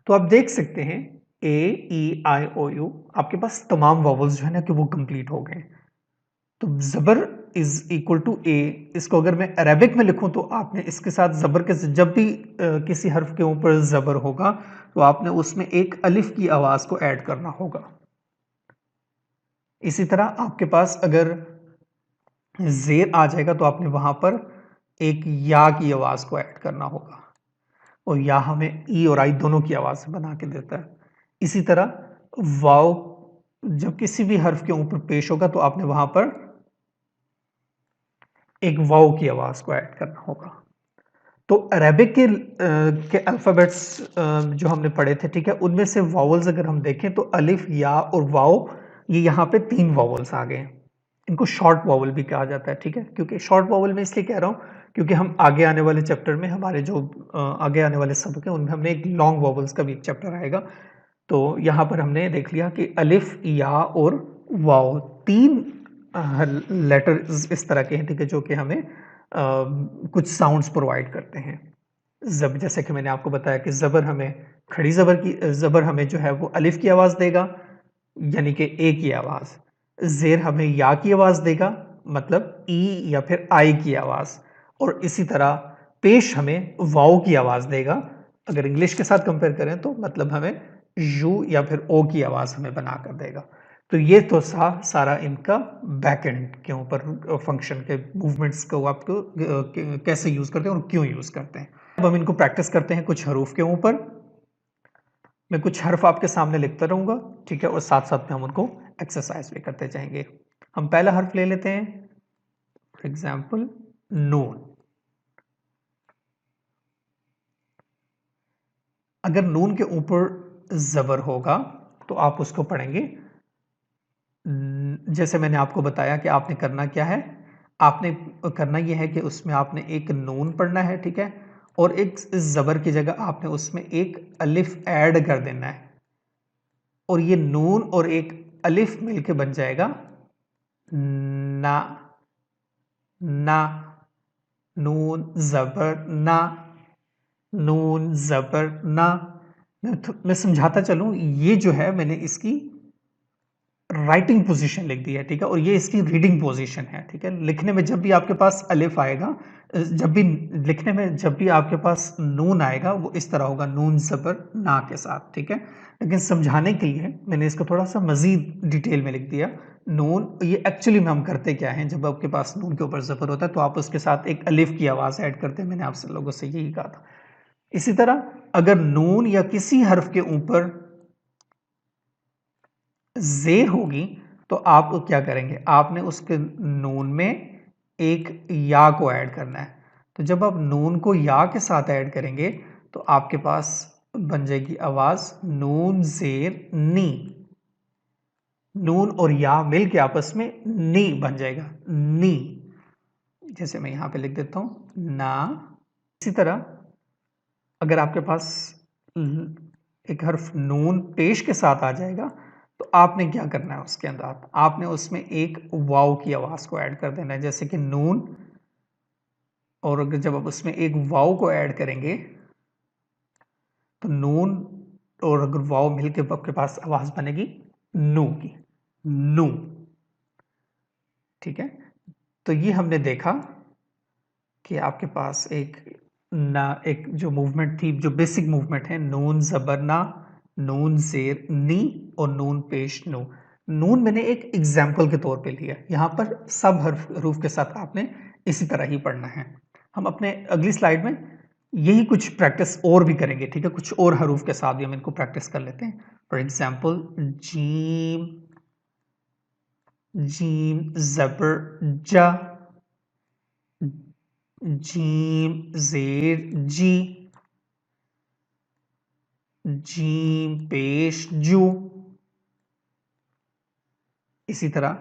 تو آپ دیکھ سکتے ہیں اے، ای، آئی، او، یو، آپ کے پاس تمام واولز جو ہے نا کہ وہ کمپلیٹ ہو گئے. تو زبر از اکول ٹو اے، اس کو اگر میں عربک میں لکھوں تو آپ نے اس کے ساتھ زبر کے جب بھی کسی حرف کے اوپر زبر ہوگا تو آپ نے اس میں ایک الف کی آواز کو ایڈ کرنا ہوگا. اسی طرح آپ کے پاس اگر زیر آ جائے گا تو آپ نے وہاں پر ایک یا کی آواز کو ایڈ کرنا ہوگا، اور یا ہمیں ای اور آئی دونوں کی آواز بنا کے دیتا ہے۔ اسی طرح واؤ جب کسی بھی حرف کے اوپر پیش ہوگا تو آپ نے وہاں پر ایک واؤ کی آواز کو ایڈ کرنا ہوگا۔ تو عربک کے الفابیٹس جو ہم نے پڑھے تھے، ٹھیک ہے، ان میں سے واولز اگر ہم دیکھیں تو الف، یا اور واؤ، یہ یہاں پہ 3 واولز آ گئے ہیں۔ ان کو شارٹ واول بھی کہا جاتا ہے، ٹھیک ہے، کیونکہ شارٹ واول میں اس لیے کہہ رہا ہوں کیونکہ ہم آگے آنے والے چیپٹر میں، ہمارے جو آگے آنے والے سبق ہیں ان میں ہم نے ایک لانگ واولز کا بھی ایک چیپٹر آئے گا۔ تو یہاں پر ہم نے دیکھ لیا کہ الف، یا اور واؤ 3 لیٹر اس طرح کے ہیں، ٹھیک ہے، جو کہ ہمیں کچھ ساؤنڈز پرووائڈ کرتے ہیں۔ جیسے کہ میں نے آپ کو بتایا کہ زبر ہمیں کھڑی زبر ہمیں جو ہے وہ الف کی آواز دے گا، یعنی کہ اے کی آواز۔ زیر ہمیں یا کی آواز دے گا، مطلب ای یا پھر آئی کی آواز، اور اسی طرح پیش ہمیں واؤ کی آواز دے گا۔ اگر انگلش کے ساتھ کمپیئر کریں تو مطلب ہمیں یو یا پھر او کی آواز ہمیں بنا کر دے گا۔ تو یہ تو سارا ان کا بیک اینڈ کے اوپر فنکشن کے موومنٹس کو آپ کو کیسے یوز کرتے ہیں اور کیوں یوز کرتے ہیں۔ اب ہم ان کو پریکٹس کرتے ہیں کچھ حروف کے اوپر۔ میں کچھ حرف آپ کے سامنے لکھتا رہوں گا، ٹھیک ہے، اور ساتھ ساتھ میں ہم ان کو ایکسرسائز بھی کرتے جائیں گے۔ ہم پہلا حرف لے لیتے ہیں، فار ایگزامپل نون۔ اگر نون کے اوپر زبر ہوگا تو آپ اس کو پڑھیں گے، جیسے میں نے آپ کو بتایا کہ آپ نے کرنا کیا ہے، آپ نے کرنا یہ ہے کہ اس میں آپ نے ایک نون پڑھنا ہے، ٹھیک ہے، اور ایک زبر کی جگہ آپ نے اس میں ایک الف ایڈ کر دینا ہے، اور یہ نون اور ایک الف مل کے بن جائے گا نا۔ نا، نون زبر نا، نون زبر نا۔ میں سمجھاتا چلوں، یہ جو ہے میں نے اس کی رائٹنگ پوزیشن لکھ دی ہے، ٹھیک ہے، اور یہ اس کی ریڈنگ پوزیشن ہے، ٹھیک ہے۔ لکھنے میں جب بھی آپ کے پاس الف آئے گا، لکھنے میں جب بھی آپ کے پاس نون آئے گا وہ اس طرح ہوگا، نون زبر نا کے ساتھ، ٹھیک ہے۔ لیکن سمجھانے کے لیے میں نے اس کو تھوڑا سا مزید ڈیٹیل میں لکھ دیا۔ نون، یہ ایکچولی میں ہم کرتے کیا ہیں، جب آپ کے پاس نون کے اوپر زبر ہوتا ہے تو آپ اس کے ساتھ ایک الف کی آواز ایڈ کرتے ہیں، میں نے آپ سے لوگوں سے یہی کہا تھا۔ اسی طرح اگر نون یا کسی حرف کے اوپر زیر ہوگی تو آپ کیا کریں گے، آپ نے اس کے نون میں ایک یا کو ایڈ کرنا ہے۔ تو جب آپ نون کو یا کے ساتھ ایڈ کریں گے تو آپ کے پاس بن جائے گی آواز نون زیر نی۔ نون اور یا مل کے آپس میں نی بن جائے گا، نی، جیسے میں یہاں پہ لکھ دیتا ہوں نا۔ اسی طرح اگر آپ کے پاس ایک حرف نون پیش کے ساتھ آ جائے گا تو آپ نے کیا کرنا ہے، اس کے اندر آپ نے اس میں ایک واؤ کی آواز کو ایڈ کر دینا ہے، جیسے کہ نون، اور اگر جب آپ اس میں ایک واؤ کو ایڈ کریں گے تو نون اور اگر واؤ مل کے آپ کے پاس آواز بنے گی نو کی، نو، ٹھیک ہے۔ تو یہ ہم نے دیکھا کہ آپ کے پاس ایک جو موومنٹ تھی، جو بیسک موومنٹ ہے، نون زبر نا، نون زیر نی اور نون پیش نو۔ نون میں نے ایک ایگزامپل کے طور پہ لیا، یہاں پر سب حروف کے ساتھ آپ نے اسی طرح ہی پڑھنا ہے۔ ہم اپنے اگلی سلائیڈ میں یہی کچھ پریکٹس اور بھی کریں گے، ٹھیک ہے، کچھ اور حروف کے ساتھ بھی ہم ان کو پریکٹس کر لیتے ہیں۔ فار ایگزامپل جیم، جیم زبر جا، جیم زیر جی، جیم پیش جو۔ اسی طرح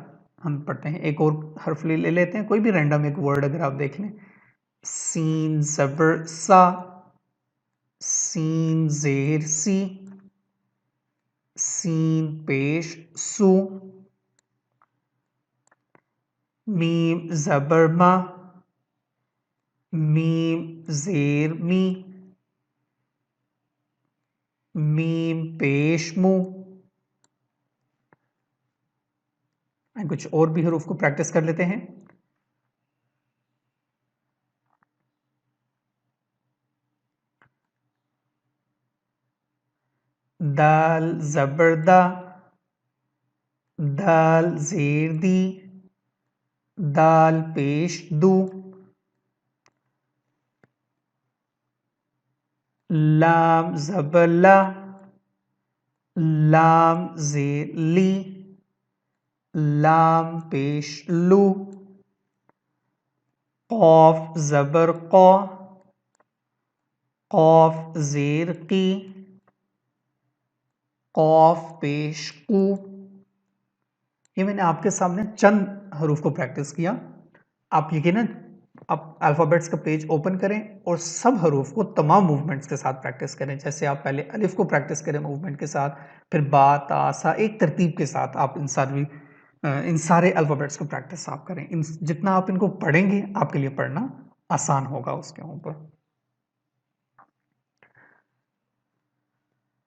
ہم پڑھتے ہیں، ایک اور حرف لے لیتے ہیں، کوئی بھی رینڈم ایک ورڈ اگر آپ دیکھ لیں، سین زبر سا، سین زیر سی، سین پیش سو، میم زبر ما، میم زیر می، میم پیش مو۔ کچھ اور بھی حروف کو پریکٹس کر لیتے ہیں۔ دال زبر دا، دال زیر دی، دال پیش دو، لام زبر لا، لام زیر لی، لام پیش لو، قاف زبر قا، قاف زیر قی، قاف پیش قو۔ یہ میں نے آپ کے سامنے چند حروف کو پریکٹس کیا. آپ یقیناً آپ الفابیٹس کا پیج اوپن کریں اور سب حروف کو تمام موومنٹس کے ساتھ پریکٹس کریں. جیسے آپ پہلے الف کو پریکٹس کریں موومنٹ کے ساتھ، پھر با تا سا ایک ترتیب کے ساتھ آپ ان سارے الفابیٹس کو پریکٹس آپ کریں. جتنا آپ ان کو پڑھیں گے آپ کے لیے پڑھنا آسان ہوگا اس کے اوپر.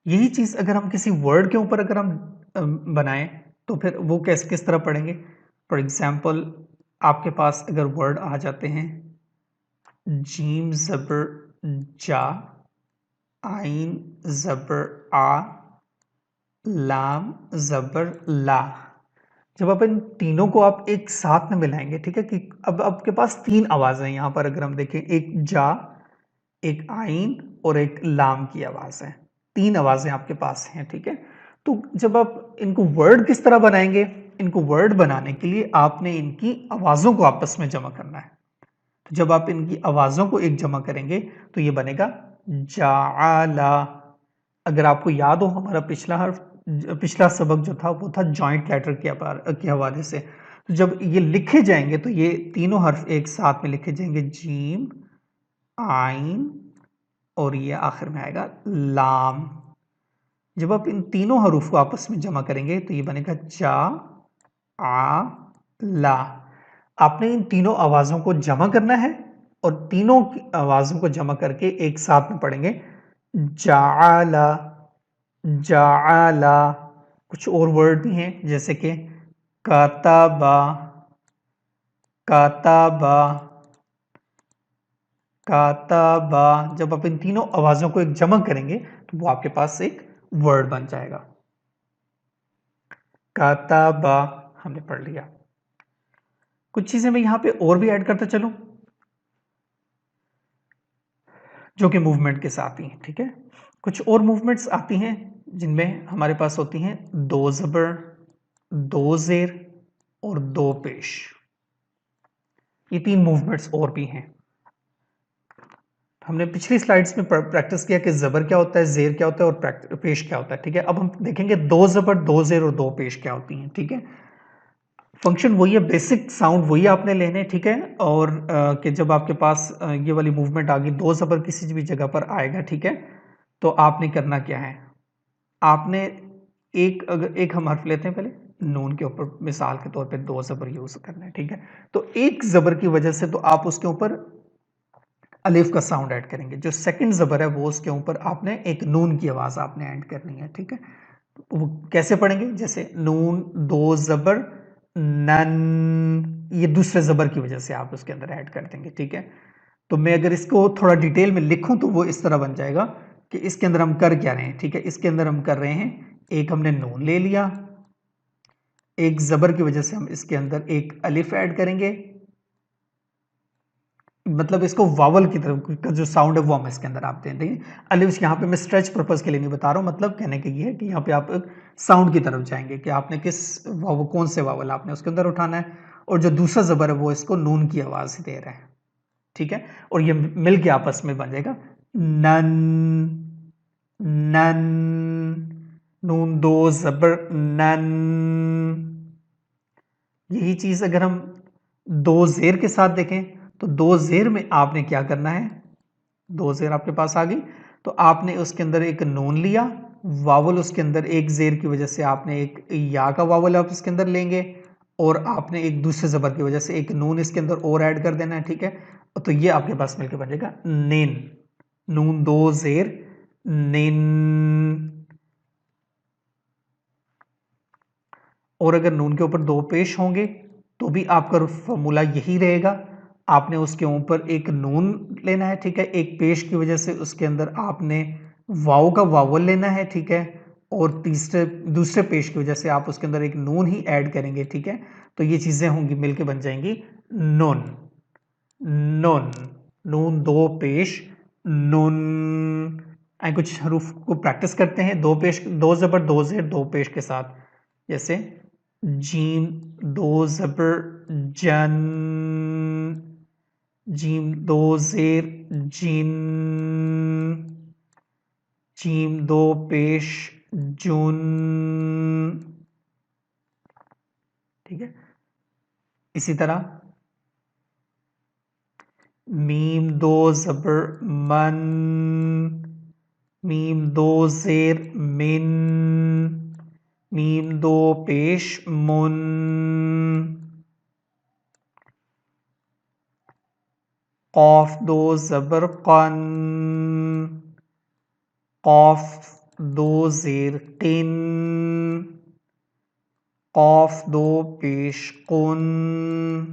یہی چیز اگر ہم کسی ورڈ کے اوپر اگر ہم بنائیں تو پھر وہ کس طرح پڑھیں گے. فار ایگزامپل آپ کے پاس اگر ورڈ آ جاتے ہیں جیم زبر جا، آئین زبر آ، لام زبر لا. جب آپ ان تینوں کو آپ ایک ساتھ میں ملائیں گے، ٹھیک ہے، کہ اب آپ کے پاس تین آوازیں ہیں یہاں پر اگر ہم دیکھیں، ایک جا، ایک آئین اور ایک لام کی آواز ہے. تین آوازیں آپ کے پاس ہیں، ٹھیک ہے. تو جب آپ ان کو ورڈ کس طرح بنائیں گے، ان کو ورڈ بنانے کے لیے آپ نے ان کی آوازوں کو آپس میں جمع کرنا ہے. جب آپ ان کی آوازوں کو ایک جمع کریں گے تو یہ بنے گا جعلا. اگر آپ کو یاد ہو ہمارا پچھلا سبق جو تھا وہ تھا جوائنٹ لیٹر کے حوالے سے. جب یہ لکھے جائیں گے تو یہ تینوں حرف ایک ساتھ میں لکھے جائیں گے، جیم، آئین اور یہ آخر میں آئے گا لام. جب آپ ان تینوں حروف کو آپس میں جمع کریں گے تو یہ بنے گا جا آ لا. آپ نے ان تینوں آوازوں کو جمع کرنا ہے اور تینوں آوازوں کو جمع کر کے ایک ساتھ میں پڑھیں گے جعلا جعلا. کچھ اور ورڈ بھی ہیں جیسے کہ کاتبا کاتبا کاتبا. جب آپ ان تینوں آوازوں کو ایک جمع کریں گے تو وہ آپ کے پاس ایک ورڈ بن جائے گا. کاتبا ہم نے پڑھ لیا. کچھ چیزیں میں یہاں پہ اور بھی ایڈ کرتا چلوں جو کہ موومنٹ کے ساتھ ہی ہیں، ٹھیک ہے. کچھ اور موومنٹس آتی ہیں جن میں ہمارے پاس ہوتی ہیں دو زبر، دو زیر اور دو پیش. یہ تین موومنٹس اور بھی ہیں. ہم نے پچھلی سلائیڈز میں پریکٹس کیا کہ زبر کیا ہوتا ہے، زیر کیا ہوتا ہے اور پیش کیا ہوتا ہے، ٹھیک ہے. اب ہم دیکھیں گے دو زبر، دو زیر اور دو پیش کیا ہوتی ہیں، ٹھیک ہے. فنکشن وہی ہے، بیسک ساؤنڈ وہی آپ نے لینے، ٹھیک ہے. اور کہ جب آپ کے پاس یہ والی موومنٹ آ گئی، دو زبر کسی بھی جگہ پر آئے گا، ٹھیک ہے، تو آپ نے کرنا کیا ہے، آپ نے ایک ہم حرف لیتے ہیں پہلے نون کے اوپر، مثال کے طور پہ دو زبر یوز کرنا ہے، ٹھیک ہے. تو ایک زبر کی وجہ سے تو آپ اس کے اوپر الف کا ساؤنڈ ایڈ کریں گے. جو سیکنڈ زبر ہے وہ اس کے اوپر آپ نے ایک نون کی آواز آپ نے ایڈ کرنی ہے، ٹھیک ہے. وہ کیسے پڑھیں گے، جیسے نون دو زبر نن، یہ دوسرے زبر کی وجہ سے آپ اس کے اندر ایڈ کر دیں گے، ٹھیک ہے. تو میں اگر اس کو تھوڑا ڈیٹیل میں لکھوں تو وہ اس طرح بن جائے گا کہ اس کے اندر ہم کر کیا رہے ہیں، ٹھیک ہے. اس کے اندر ہم کر رہے ہیں، ایک ہم نے نون لے لیا، ایک زبر کی وجہ سے ہم اس کے اندر ایک الف ایڈ کریں گے، مطلب اس کو واول کی طرف کا جو ساؤنڈ ہے وہ ہم اس کے اندر آپ دیں گے. الف یہاں پہ میں اسٹریچ پرپز کے لیے نہیں بتا رہا ہوں، مطلب کہنے کے یہ ہے کہ یہاں پہ آپ ساؤنڈ کی طرف جائیں گے کہ آپ نے کون سے واول آپ نے اس کے اندر اٹھانا ہے، اور جو دوسرا زبر ہے وہ اس کو نون کی آواز دے رہے ہیں، ٹھیک ہے. اور یہ مل کے آپس میں بن جائے گا نن نن، نون دو زبر نن. یہی چیز اگر ہم دو زیر کے ساتھ دیکھیں تو دو زیر میں آپ نے کیا کرنا ہے، دو زیر آپ کے پاس آ گئی تو آپ نے اس کے اندر ایک نون لیا، واول اس کے اندر ایک زیر کی وجہ سے آپ نے ایک یا کا واول آپ اس کے اندر لیں گے، اور آپ نے ایک دوسرے زبر کی وجہ سے ایک نون اس کے اندر اور ایڈ کر دینا ہے، ٹھیک ہے. تو یہ آپ کے پاس مل کے بن جائے گا نین، نون دو زیر نین. اور اگر نون کے اوپر دو پیش ہوں گے تو بھی آپ کا فارمولا یہی رہے گا، آپ نے اس کے اوپر ایک نون لینا ہے، ٹھیک ہے. ایک پیش کی وجہ سے اس کے اندر آپ نے واو کا واول لینا ہے، ٹھیک ہے. اور دوسرے پیش کی وجہ سے آپ اس کے اندر ایک نون ہی ایڈ کریں گے، ٹھیک ہے، تو یہ چیزیں ہوں گی مل کے بن جائیں گی نون. نون، نون دو پیش نون. آئیں کچھ حروف کو پریکٹس کرتے ہیں، دو زبر دو زیر دو پیش کے ساتھ، جیسے جیم دو زبر جن، جیم دو زیر جن، جیم دو پیش جن. ٹھیک ہے، اسی طرح میم دو زبر من، میم دو زیر من، میم دو پیش من. قاف دو زبر قن، قاف دو زیر قن، قاف دو پیش قن.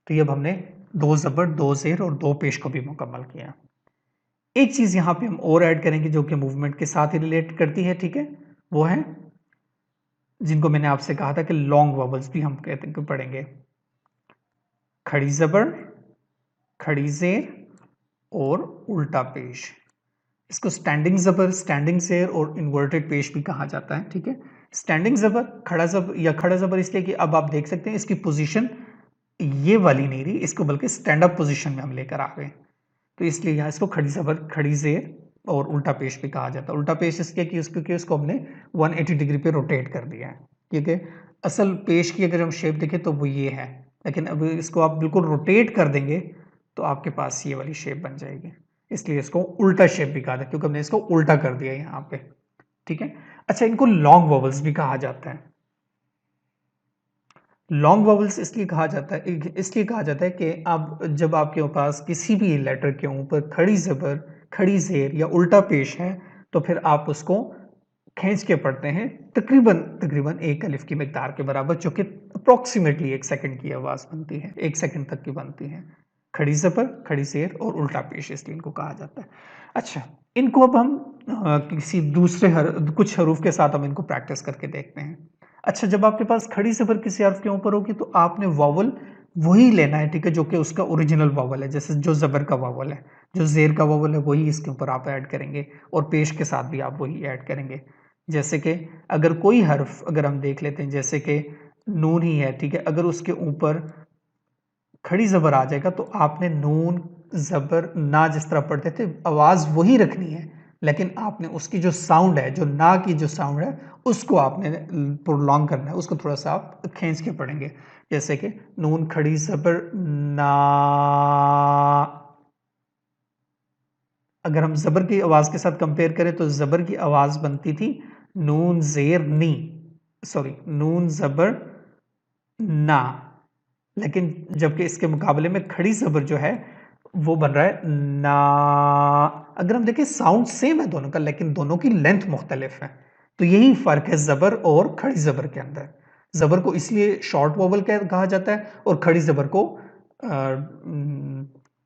تو یہ اب ہم نے دو زبر دو زیر اور دو پیش کو بھی مکمل کیا. ایک چیز یہاں پہ ہم اور ایڈ کریں گے جو کہ موومنٹ کے ساتھ ہی ریلیٹ کرتی ہے، ٹھیک ہے، وہ ہے جن کو میں نے آپ سے کہا تھا کہ لانگ واولز بھی ہم کہتے ہیں پڑھیں گے. کھڑی زبر، کھڑی زیر اور الٹا پیش. اس کو سٹینڈنگ زبر، سٹینڈنگ زیر اور انورٹڈ پیش بھی کہا جاتا ہے، ٹھیک ہے. سٹینڈنگ زبر، کھڑا زبر یا کھڑا زبر اس لیے کہ اب آپ دیکھ سکتے ہیں اس کی پوزیشن یہ والی نہیں رہی، اس کو بلکہ سٹینڈ اپ پوزیشن میں ہم لے کر آ گئے، تو اس لیے یہاں اس کو کھڑی زبر، کھڑی زیر اور الٹا پیش بھی کہا جاتا ہے. الٹا پیش اس لیے کہ کیونکہ اس کو ہم نے 180 ڈگری پہ روٹیٹ کر دیا ہے، کیونکہ اصل پیش کی اگر ہم شیپ دیکھیں تو وہ یہ ہے، لیکن اب اس کو آپ بالکل روٹیٹ کر دیں گے تو آپ کے پاس یہ والی شیپ بن جائے گی، اس لیے اس کو الٹا شیپ بھی کہا جاتا ہے کیونکہ ہم نے اس کو الٹا کر دیا یہاں پہ، ٹھیک ہے. اچھا، ان کو لانگ واولز بھی کہا جاتا ہے. لانگ واولز اس لیے کہا جاتا ہے کہ اب جب آپ کے پاس کسی بھی لیٹر کے اوپر کھڑی زبر، کھڑی زیر یا الٹا پیش ہے تو پھر آپ اس کو کھینچ کے پڑھتے ہیں تقریباً ایک الف کی مقدار کے برابر، جو کہ اپروکسیمیٹلی ایک سیکنڈ کی آواز بنتی ہے، ایک سیکنڈ تک کی بنتی ہے. کھڑی زبر، کھڑی زیر اور الٹا پیش اس لیے ان کو کہا جاتا ہے. اچھا، ان کو اب ہم کسی دوسرے کچھ حروف کے ساتھ ہم ان کو پریکٹس کر کے دیکھتے ہیں. اچھا، جب آپ کے پاس کھڑی زبر کسی حرف کے اوپر ہوگی تو آپ نے واول وہی لینا ہے، ٹھیک ہے، جو کہ اس کا اوریجنل واول ہے. جیسے جو زبر کا واول ہے، جو زیر کا واول ہے، وہی اس کے اوپر آپ ایڈ کریں گے اور پیش کے ساتھ بھی آپ وہی ایڈ کریں گے. جیسے کہ اگر کوئی حرف اگر ہم دیکھ لیتے ہیں، جیسے کہ نون ہی ہے، ٹھیک ہے، اگر اس کے اوپر کھڑی زبر آ جائے گا تو آپ نے نون زبر نا جس طرح پڑھتے تھے آواز وہی رکھنی ہے، لیکن آپ نے اس کی جو ساؤنڈ ہے، جو نا کی جو ساؤنڈ ہے، اس کو آپ نے پرولونگ کرنا ہے، اس کو تھوڑا سا آپ کھینچ کے پڑھیں گے. جیسے کہ نون کھڑی زبر نا. اگر ہم زبر کی آواز کے ساتھ کمپیئر کریں تو زبر کی آواز بنتی تھی نون زیر نی، نون زبر نا، لیکن جبکہ اس کے مقابلے میں کھڑی زبر جو ہے وہ بن رہا ہے نا. اگر ہم دیکھیں ساؤنڈ سیم ہے دونوں کا، لیکن دونوں کی لینتھ مختلف ہے، تو یہی فرق ہے زبر اور کھڑی زبر کے اندر. زبر کو اس لیے شارٹ واول کہا جاتا ہے اور کھڑی زبر کو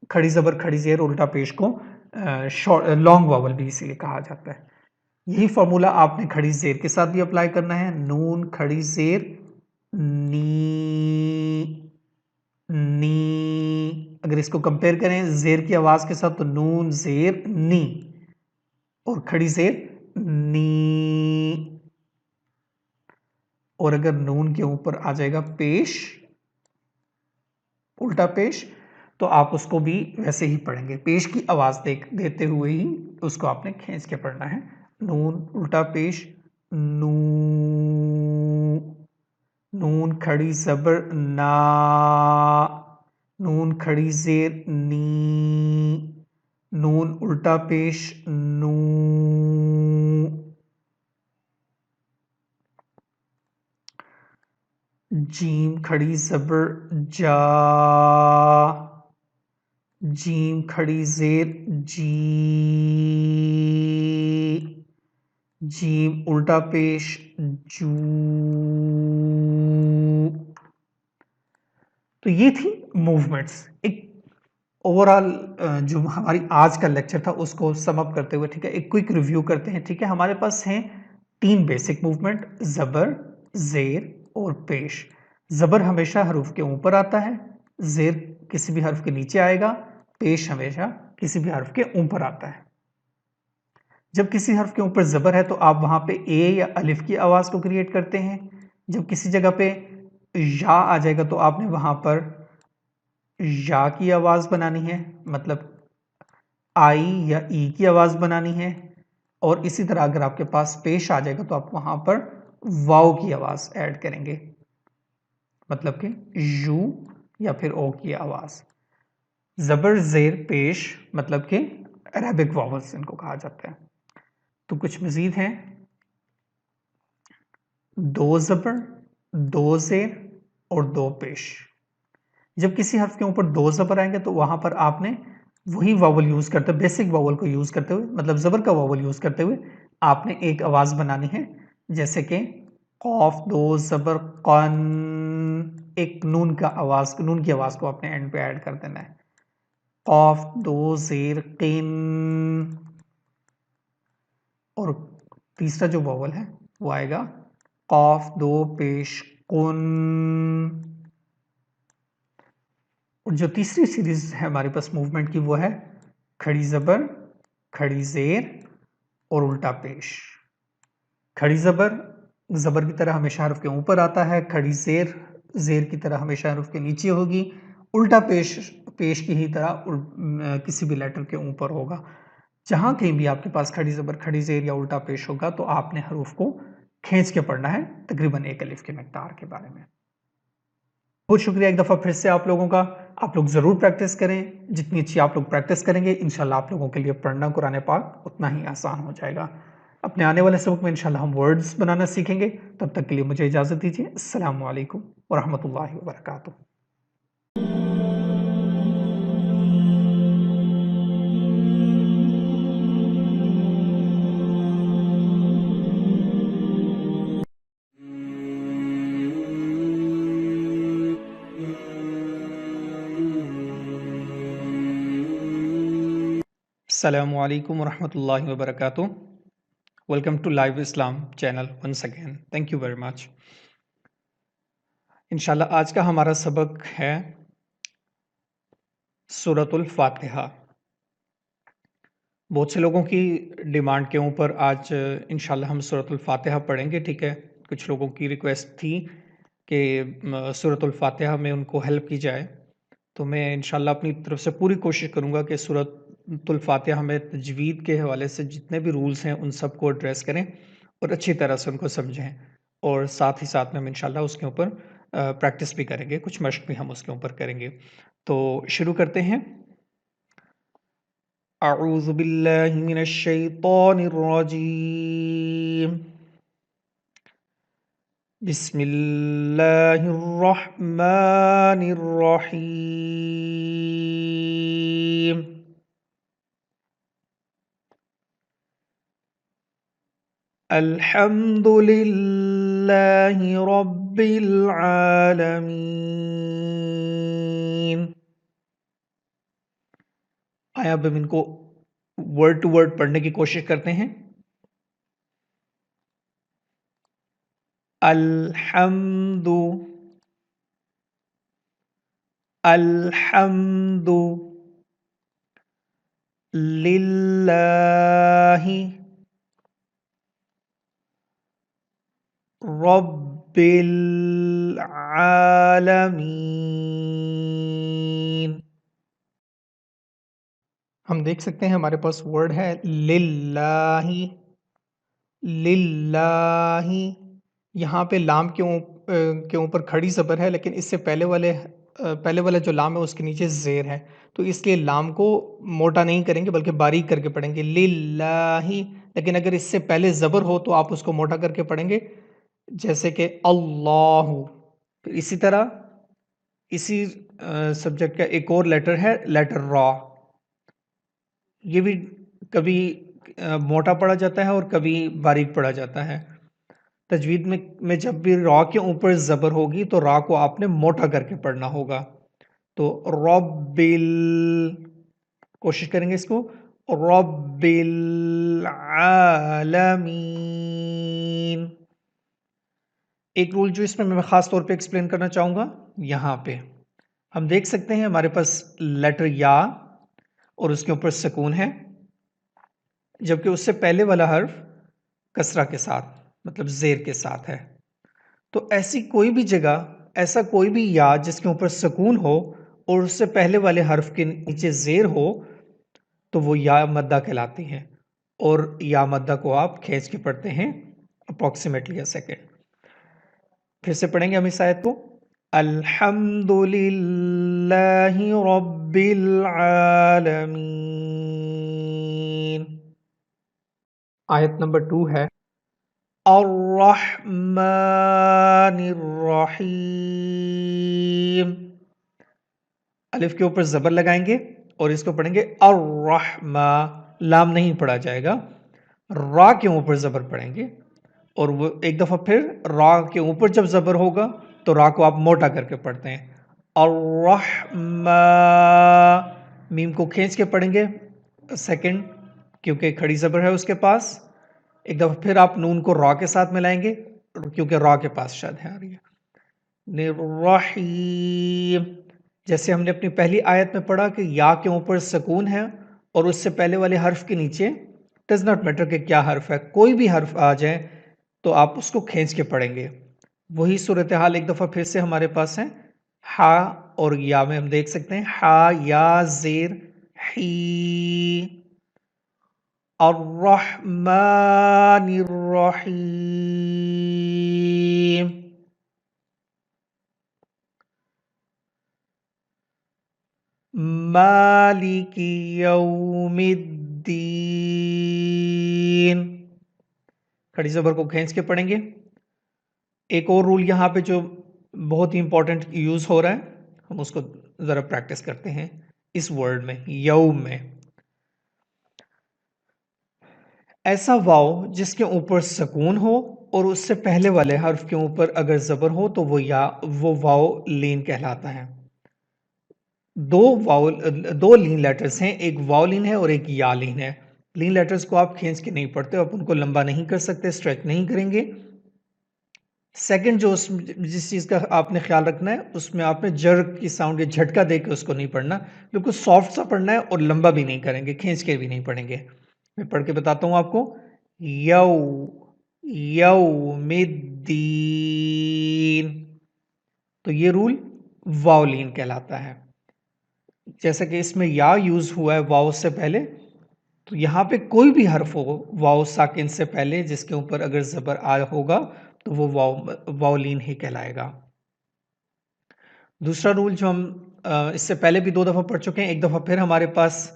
کھڑی زبر، کھڑی زیر، الٹا پیش کو لانگ واول بھی اسی لیے کہا جاتا ہے. یہی فارمولا آپ نے کھڑی زیر کے ساتھ بھی اپلائی کرنا ہے. نون کھڑی زیر نی، نی. اگر اس کو کمپیئر کریں زیر کی آواز کے ساتھ تو نون زیر نی اور کھڑی زیر نی. اور اگر نون کے اوپر آ جائے گا پیش، الٹا پیش، تو آپ اس کو بھی ویسے ہی پڑھیں گے، پیش کی آواز دیتے ہوئے ہی اس کو آپ نے کھینچ کے پڑھنا ہے. نون الٹا پیش نو، نون کھڑی زبر نا، نون کھڑی زیر نی، نون الٹا پیش نو. جیم کھڑی زبر جا، جیم کھڑی زیر جی، جیم الٹا پیش جو. تو یہ تھی موومنٹس. ایک اوور آل جو ہماری آج کا لیکچر تھا اس کو سم اپ کرتے ہوئے ٹھیک ہے ایک کوئک ریویو کرتے ہیں. ٹھیک ہے ہمارے پاس ہیں 3 بیسک موومنٹ: زبر، زیر اور پیش. زبر ہمیشہ حروف کے اوپر آتا ہے، زیر کسی بھی حرف کے نیچے آئے گا، پیش ہمیشہ کسی بھی حرف کے اوپر آتا ہے. جب کسی حرف کے اوپر زبر ہے تو آپ وہاں پہ اے یا الف کی آواز کو کریٹ کرتے ہیں. جب کسی جگہ پہ یا آ جائے گا تو آپ نے وہاں پر یا کی آواز بنانی ہے، مطلب آئی یا ای کی آواز بنانی ہے. اور اسی طرح اگر آپ کے پاس پیش آ جائے گا تو آپ وہاں پر واؤ کی آواز ایڈ کریں گے، مطلب کہ یو یا پھر او کی آواز. زبر، زیر، پیش مطلب کہ عربک واولز ان کو کہا جاتا ہے. تو کچھ مزید ہیں: 2 زبر، 2 زیر اور 2 پیش. جب کسی حرف کے اوپر 2 زبر آئیں گے تو وہاں پر آپ نے وہی واول یوز کرتے ہوئے، بیسک واول کو یوز کرتے ہوئے، مطلب زبر کا واول یوز کرتے ہوئے آپ نے ایک آواز بنانی ہے، جیسے کہ قاف 2 زبر قن، ایک نون کی آواز کو آپ نے اینڈ پہ ایڈ کر دینا ہے. قاف 2 زیر قن. اور تیسرا جو واول ہے وہ آئے گا قاف 2 پیش قن. اور جو تیسری سیریز ہے ہمارے پاس موومنٹ کی وہ ہے کھڑی زبر، کھڑی زیر اور الٹا پیش. کھڑی زبر زبر کی طرح ہمیشہ حرف کے اوپر آتا ہے، کھڑی زیر زیر کی طرح ہمیشہ حرف کے نیچے ہوگی، الٹا پیش پیش کی ہی طرح کسی بھی لیٹر کے اوپر ہوگا. جہاں کہیں بھی آپ کے پاس کھڑی زبر، کھڑی زیر یا الٹا پیش ہوگا تو آپ نے حروف کو کھینچ کے پڑھنا ہے، تقریباً 1 الف کے مقدار کے بارے میں. بہت شکریہ ایک دفعہ پھر سے آپ لوگوں کا. آپ لوگ ضرور پریکٹس کریں، جتنی اچھی آپ لوگ پریکٹس کریں گے انشاءاللہ آپ لوگوں کے لیے پڑھنا قرآن پاک اتنا ہی آسان ہو جائے گا. اپنے آنے والے سبق میں انشاءاللہ ہم ورڈز بنانا سیکھیں گے. تب تک کے لیے مجھے اجازت دیجیے. السلام علیکم ورحمۃ اللہ وبرکاتہ. السلام علیکم ورحمۃ اللہ وبرکاتہ. Welcome to live Islam channel once again. Thank you very much. انشاءاللہ آج کا ہمارا سبق ہے سورۃ الفاتحہ. بہت سے لوگوں کی ڈیمانڈ کے اوپر آج انشاءاللہ ہم سورۃ الفاتحہ پڑھیں گے. ٹھیک ہے، کچھ لوگوں کی ریکویسٹ تھی کہ سورۃ الفاتحہ میں ان کو ہیلپ کی جائے، تو میں انشاءاللہ اپنی طرف سے پوری کوشش کروں گا کہ سورۃ الفاتحہ میں تجوید کے حوالے سے جتنے بھی رولز ہیں ان سب کو ایڈریس کریں اور اچھی طرح سے ان کو سمجھیں، اور ساتھ ہی ساتھ میں ہم انشاءاللہ اس کے اوپر پریکٹس بھی کریں گے، کچھ مشق بھی ہم اس کے اوپر کریں گے. تو شروع کرتے ہیں. اعوذ باللہ من الشیطان الرجیم. بسم اللہ الرحمن الرحیم. الحمد للہ رب العالمین. آیا اب ہم ان کو ورڈ ٹو ورڈ پڑھنے کی کوشش کرتے ہیں. الحمد، الحمد للہ رب العالمین. ہم دیکھ سکتے ہیں ہمارے پاس ورڈ ہے للہ. للہ یہاں پہ لام کے اوپر کھڑی زبر ہے، لیکن اس سے پہلے والا جو لام ہے اس کے نیچے زیر ہے، تو اس لیے لام کو موٹا نہیں کریں گے بلکہ باریک کر کے پڑھیں گے للہ. لیکن اگر اس سے پہلے زبر ہو تو آپ اس کو موٹا کر کے پڑھیں گے، جیسے کہ اللہ. پھر اسی طرح اسی سبجیکٹ کا ایک اور لیٹر ہے لیٹر را. یہ بھی کبھی موٹا پڑھا جاتا ہے اور کبھی باریک پڑھا جاتا ہے. تجوید میں جب بھی را کے اوپر زبر ہوگی تو را کو آپ نے موٹا کر کے پڑھنا ہوگا. تو ربل، کوشش کریں گے اس کو، رب العالمین۔ ایک رول جو اس میں میں خاص طور پہ ایکسپلین کرنا چاہوں گا، یہاں پہ ہم دیکھ سکتے ہیں ہمارے پاس لیٹر یا اور اس کے اوپر سکون ہے، جبکہ اس سے پہلے والا حرف کسرہ کے ساتھ مطلب زیر کے ساتھ ہے۔ تو ایسی کوئی بھی جگہ، ایسا کوئی بھی یا جس کے اوپر سکون ہو اور اس سے پہلے والے حرف کے نیچے زیر ہو تو وہ یا مدہ کہلاتی ہے، اور یا مدہ کو آپ کھینچ کے پڑھتے ہیں اپروکسیمیٹلی a سیکنڈ۔ پھر سے پڑھیں گے ہم اس آیت کو، الحمد للہ رب العالمین۔ آیت نمبر 2 ہے الرحمن الرحیم۔ الف کے اوپر زبر لگائیں گے اور اس کو پڑھیں گے الرحمہ، لام نہیں پڑھا جائے گا، را کے اوپر زبر پڑھیں گے، اور وہ ایک دفعہ پھر را کے اوپر جب زبر ہوگا تو را کو آپ موٹا کر کے پڑھتے ہیں، الرحمہ، میم کو کھینچ کے پڑھیں گے سیکنڈ کیونکہ کھڑی زبر ہے اس کے پاس، ایک دفعہ پھر آپ نون کو را کے ساتھ ملائیں گے کیونکہ را کے پاس شد ہے آ رہی ہے، الرحیم۔ جیسے ہم نے اپنی پہلی آیت میں پڑھا کہ یا کے اوپر سکون ہے اور اس سے پہلے والے حرف کے نیچے ڈز ناٹ میٹر کہ کیا حرف ہے، کوئی بھی حرف آ جائے تو آپ اس کو کھینچ کے پڑھیں گے۔ وہی صورتحال ایک دفعہ پھر سے ہمارے پاس ہے، ہا اور یا میں ہم دیکھ سکتے ہیں ہا یا زیر ہی، الرحمن الرحیم۔ مالک یوم الدین، کھڑی زبر کو کھینچ کے پڑھیں گے۔ ایک اور رول یہاں پہ جو بہت ہی امپورٹنٹ یوز ہو رہا ہے، ہم اس کو ذرا پریکٹس کرتے ہیں اس ورڈ میں، یوم میں۔ ایسا واو جس کے اوپر سکون ہو اور اس سے پہلے والے حرف کے اوپر اگر زبر ہو تو وہ واو لین کہلاتا ہے۔ دو لین لیٹرز ہیں، ایک واو لین ہے اور ایک یا لین ہے۔ لین لیٹرز کو آپ کھینچ کے نہیں پڑھتے، آپ ان کو لمبا نہیں کر سکتے، اسٹریچ نہیں کریں گے۔ سیکنڈ جو جس چیز کا آپ نے خیال رکھنا ہے، اس میں آپ نے جرک کی ساؤنڈ یا جھٹکا دے کے اس کو نہیں پڑھنا، بالکل سافٹ سا پڑھنا ہے اور لمبا بھی نہیں کریں گے، کھینچ کے بھی نہیں پڑھیں گے۔ میں پڑھ کے بتاتا ہوں آپ کو، یوم الدین، تو یہ رول واو لین کہلاتا ہے۔ جیسا کہ اس میں یا یوز ہوا ہے واو سے پہلے، تو یہاں پہ کوئی بھی حرف ہو واو ساکن سے پہلے جس کے اوپر اگر زبر ہوگا تو وہ واو لین ہی کہلائے گا۔ دوسرا رول جو ہم اس سے پہلے بھی 2 دفعہ پڑھ چکے ہیں، ایک دفعہ پھر ہمارے پاس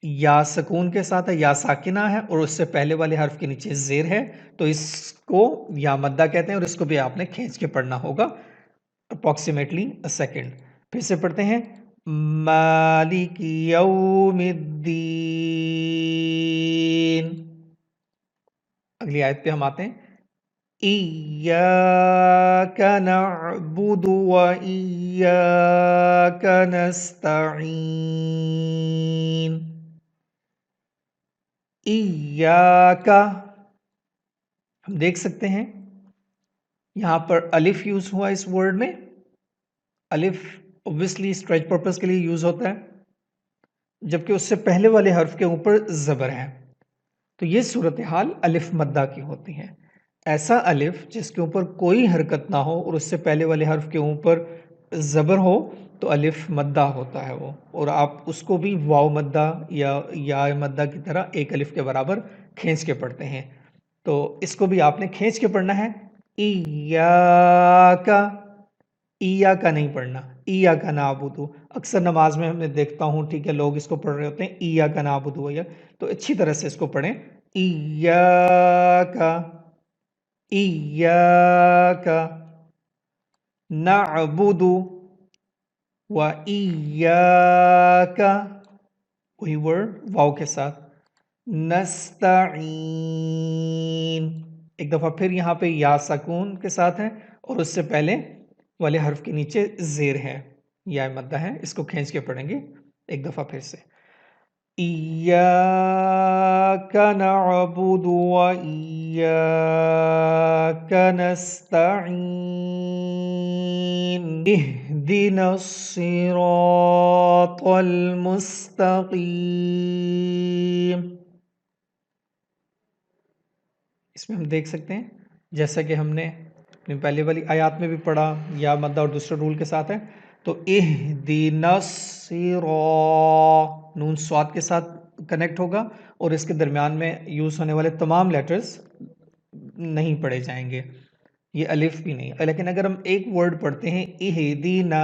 یا سکون کے ساتھ ہے، یا ساکنہ ہے اور اس سے پہلے والے حرف کے نیچے زیر ہے، تو اس کو یا مدہ کہتے ہیں اور اس کو بھی آپ نے کھینچ کے پڑھنا ہوگا اپروکسیمیٹلی a سیکنڈ۔ پھر سے پڑھتے ہیں، مالک یوم الدین۔ اگلی آیت پہ ہم آتے ہیں، ایاک نعبد و ایاک نستعین۔ ایاک، ہم دیکھ سکتے ہیں یہاں پر الف یوز ہوا اس ورڈ میں۔ الف اوبویسلی اسٹریچ پرپس کے لیے یوز ہوتا ہے، جبکہ اس سے پہلے والے حرف کے اوپر زبر ہے، تو یہ صورتحال الف مدہ کی ہوتی ہے۔ ایسا الف جس کے اوپر کوئی حرکت نہ ہو اور اس سے پہلے والے حرف کے اوپر زبر ہو تو الف مدہ ہوتا ہے وہ، اور آپ اس کو بھی واو مدہ یا مدہ کی طرح ایک الف کے برابر کھینچ کے پڑھتے ہیں، تو اس کو بھی آپ نے کھینچ کے پڑھنا ہے۔ ایاک نہیں پڑھنا، ایاک نعبد۔ اکثر نماز میں میں دیکھتا ہوں، ٹھیک ہے، لوگ اس کو پڑھ رہے ہوتے ہیں ایاک نعبد، تو اچھی طرح سے اس کو پڑھیں، ایاک نعبد و ایاک، وہی ورڈ واو کے ساتھ، نستعین۔ ایک دفعہ پھر یہاں پہ یا سکون کے ساتھ ہے اور اس سے پہلے والے حرف کے نیچے زیر ہے، یا مدہ ہے، اس کو کھینچ کے پڑھیں گے ایک دفعہ پھر سے. إياك نعبد وإياك نستعين اهدنا الصراط المستقيم. اس میں ہم دیکھ سکتے ہیں جیسا کہ ہم نے اپنی پہلے والی آیات میں بھی پڑھا یا مدہ اور دوسرے رول کے ساتھ ہے. تو اہدنا الصراط، نون صاد کے ساتھ کنیکٹ ہوگا اور اس کے درمیان میں یوز ہونے والے تمام لیٹرز نہیں پڑھے جائیں گے، یہ الف بھی نہیں. لیکن اگر ہم ایک ورڈ پڑھتے ہیں اہدنا،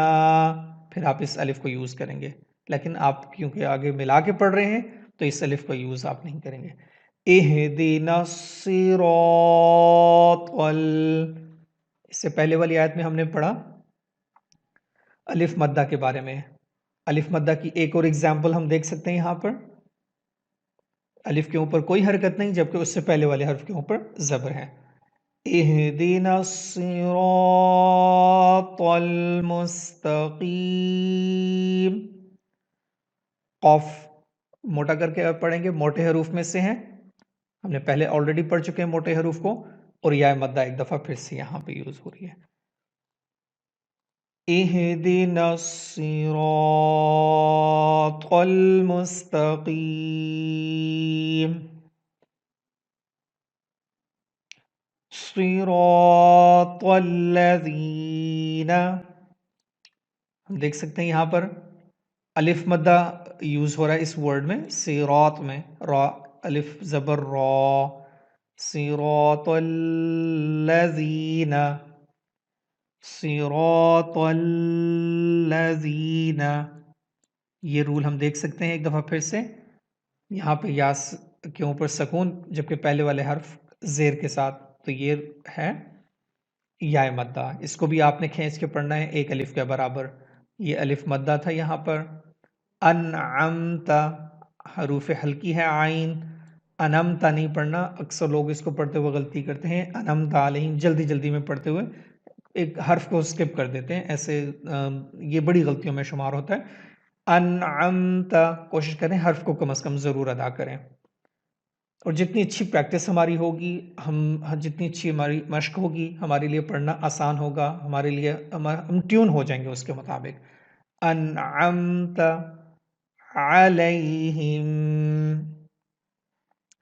پھر آپ اس الف کو یوز کریں گے. لیکن آپ کیونکہ آگے ملا کے پڑھ رہے ہیں تو اس الف کا یوز آپ نہیں کریں گے. اہدنا الصراط اس سے پہلے والی آیت میں ہم نے پڑھا الف مدہ کے بارے میں. الف مدہ کی ایک اور اگزامپل ہم دیکھ سکتے ہیں یہاں پر. الف کے اوپر کوئی حرکت نہیں جبکہ اس سے پہلے والے حرف کے اوپر زبر ہے. اہدنا الصراط المستقیم. قاف موٹا کر کے پڑھیں گے، موٹے حروف میں سے ہیں، ہم نے پہلے آلریڈی پڑھ چکے ہیں موٹے حروف کو. اور یا مدہ ایک دفعہ پھر سے یہاں پہ یوز ہو رہی ہے. اہدنا الصراط المستقیم صراط الذین. ہم دیکھ سکتے ہیں یہاں پر الف مدہ یوز ہو رہا ہے اس ورڈ میں صراط میں، را الف زبر را، صراط الذین، صراط الذین. یہ رول ہم دیکھ سکتے ہیں ایک دفعہ پھر سے. یہاں پہ یاس کے اوپر سکون جبکہ پہلے والے حرف زیر کے ساتھ، تو یہ ہے یا مدہ. اس کو بھی آپ نے کھینچ کے پڑھنا ہے ایک الف کے برابر. یہ الف مدہ تھا یہاں پر. انعمت حروف حلقی ہے عین، انمتا نہیں پڑھنا. اکثر لوگ اس کو پڑھتے ہوئے غلطی کرتے ہیں، انمت علیہم جلدی جلدی میں پڑھتے ہوئے ایک حرف کو سکپ کر دیتے ہیں. ایسے یہ بڑی غلطیوں میں شمار ہوتا ہے. انعمت کوشش کریں حرف کو کم از کم ضرور ادا کریں. اور جتنی اچھی پریکٹس ہماری ہوگی، جتنی اچھی ہماری مشق ہوگی، ہمارے لیے پڑھنا آسان ہوگا، ہمارے لیے ہم ٹیون ہو جائیں گے اس کے مطابق. انعمت علیہم،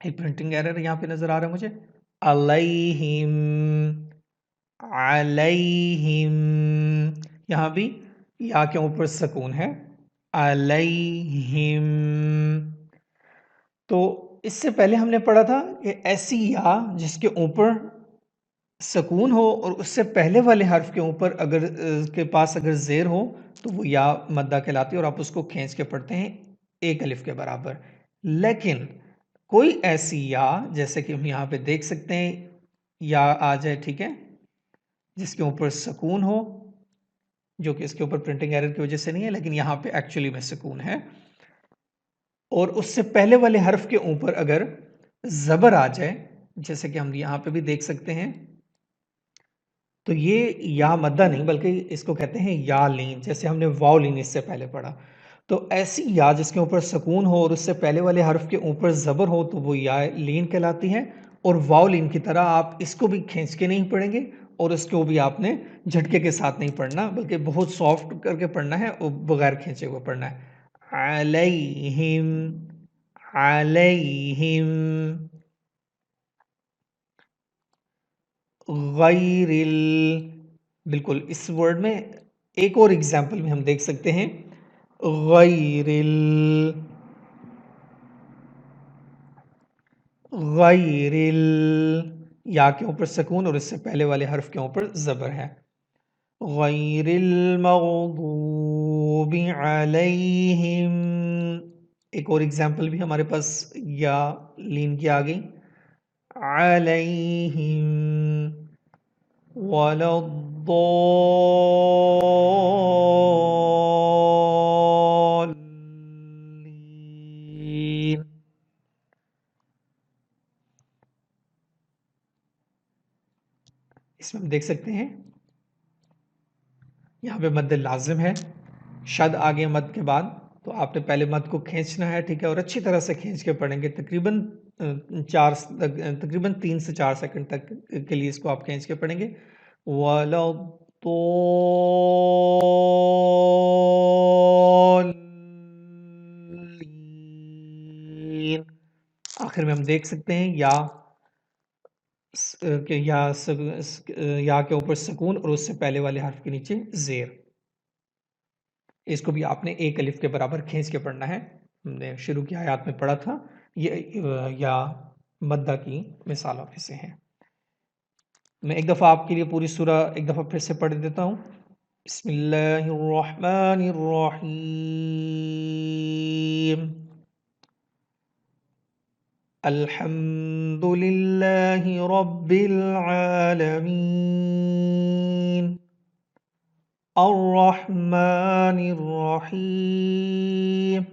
ایک پرنٹنگ ایرر یہاں پہ نظر آ رہا ہے مجھے. علیہم، علیہم، یہاں بھی یا کے اوپر سکون ہے. علیہم. تو اس سے پہلے ہم نے پڑھا تھا کہ ایسی یا جس کے اوپر سکون ہو اور اس سے پہلے والے حرف کے اوپر اگر کے پاس اگر زیر ہو تو وہ یا مدہ کہلاتی ہے اور آپ اس کو کھینچ کے پڑھتے ہیں ایک الف کے برابر. لیکن کوئی ایسی یا جیسے کہ ہم یہاں پہ دیکھ سکتے ہیں یا آ جائے، ٹھیک ہے، جس کے اوپر سکون ہو، جو کہ اس کے اوپر پرنٹنگ ایرر کی وجہ سے نہیں ہے لیکن یہاں پہ ایکچولی میں سکون ہے، اور اس سے پہلے والے حرف کے اوپر اگر زبر آ جائے جیسے کہ ہم یہاں پہ بھی دیکھ سکتے ہیں، تو یہ یا مدہ نہیں بلکہ اس کو کہتے ہیں یا لین، جیسے ہم نے واو لین اس سے پہلے پڑھا. تو ایسی یا جس کے اوپر سکون ہو اور اس سے پہلے والے حرف کے اوپر زبر ہو تو وہ یا لین کہلاتی ہے. اور واو لین کی طرح آپ اس کو بھی کھینچ کے نہیں پڑھیں گے اور اس کو بھی آپ نے جھٹکے کے ساتھ نہیں پڑھنا بلکہ بہت سافٹ کر کے پڑھنا ہے اور بغیر کھینچے ہوئے پڑھنا ہے. علیہم، علیہم، غیر بالکل اس ورڈ میں ایک اور ایگزامپل میں ہم دیکھ سکتے ہیں غیر غیر یا کے اوپر سکون اور اس سے پہلے والے حرف کے اوپر زبر ہے. غیر المغضوب علیہم. ایک اور ایگزامپل بھی ہمارے پاس یا لین کی آ گئی. علیہم ولا الضالین. اس میں ہم دیکھ سکتے ہیں یہاں پہ مد لازم ہے شد آگے مد کے بعد تو آپ نے پہلے مد کو کھینچنا ہے، ٹھیک ہے، اور اچھی طرح سے کھینچ کے پڑھیں گے، تقریباً 3 سے 4 سیکنڈ تک کے لیے اس کو آپ کھینچ کے پڑھیں گے. وَلَا الضَّالِّينَ. آخر میں ہم دیکھ سکتے ہیں کہ یا کے اوپر سکون اور اس سے پہلے والے حرف کے نیچے زیر. اس کو بھی آپ نے ایک الف کے برابر کھینچ کے پڑھنا ہے. ہم نے شروع کی آیات میں پڑھا تھا، یہ یا مدہ کی مثالوں میں سے ہیں. میں ایک دفعہ آپ کے لیے پوری سورہ ایک دفعہ پھر سے پڑھ دیتا ہوں. بسم اللہ الرحمن الرحیم. الحمد للہ رب العالمین الرحمن الرحیم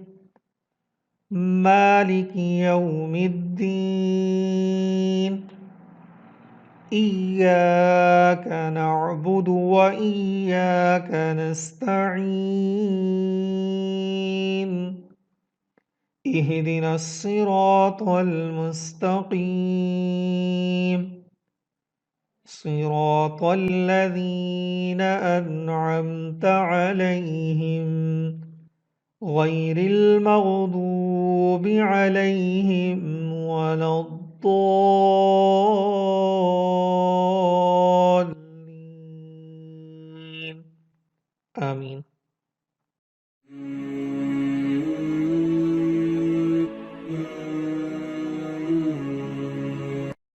مالک یوم الدین إياك نعبد وإياك نستعين اهدنا الصراط المستقيم صراط الذين أنعمت عليهم غير المغضوب عليهم ولا الضالين. آمين.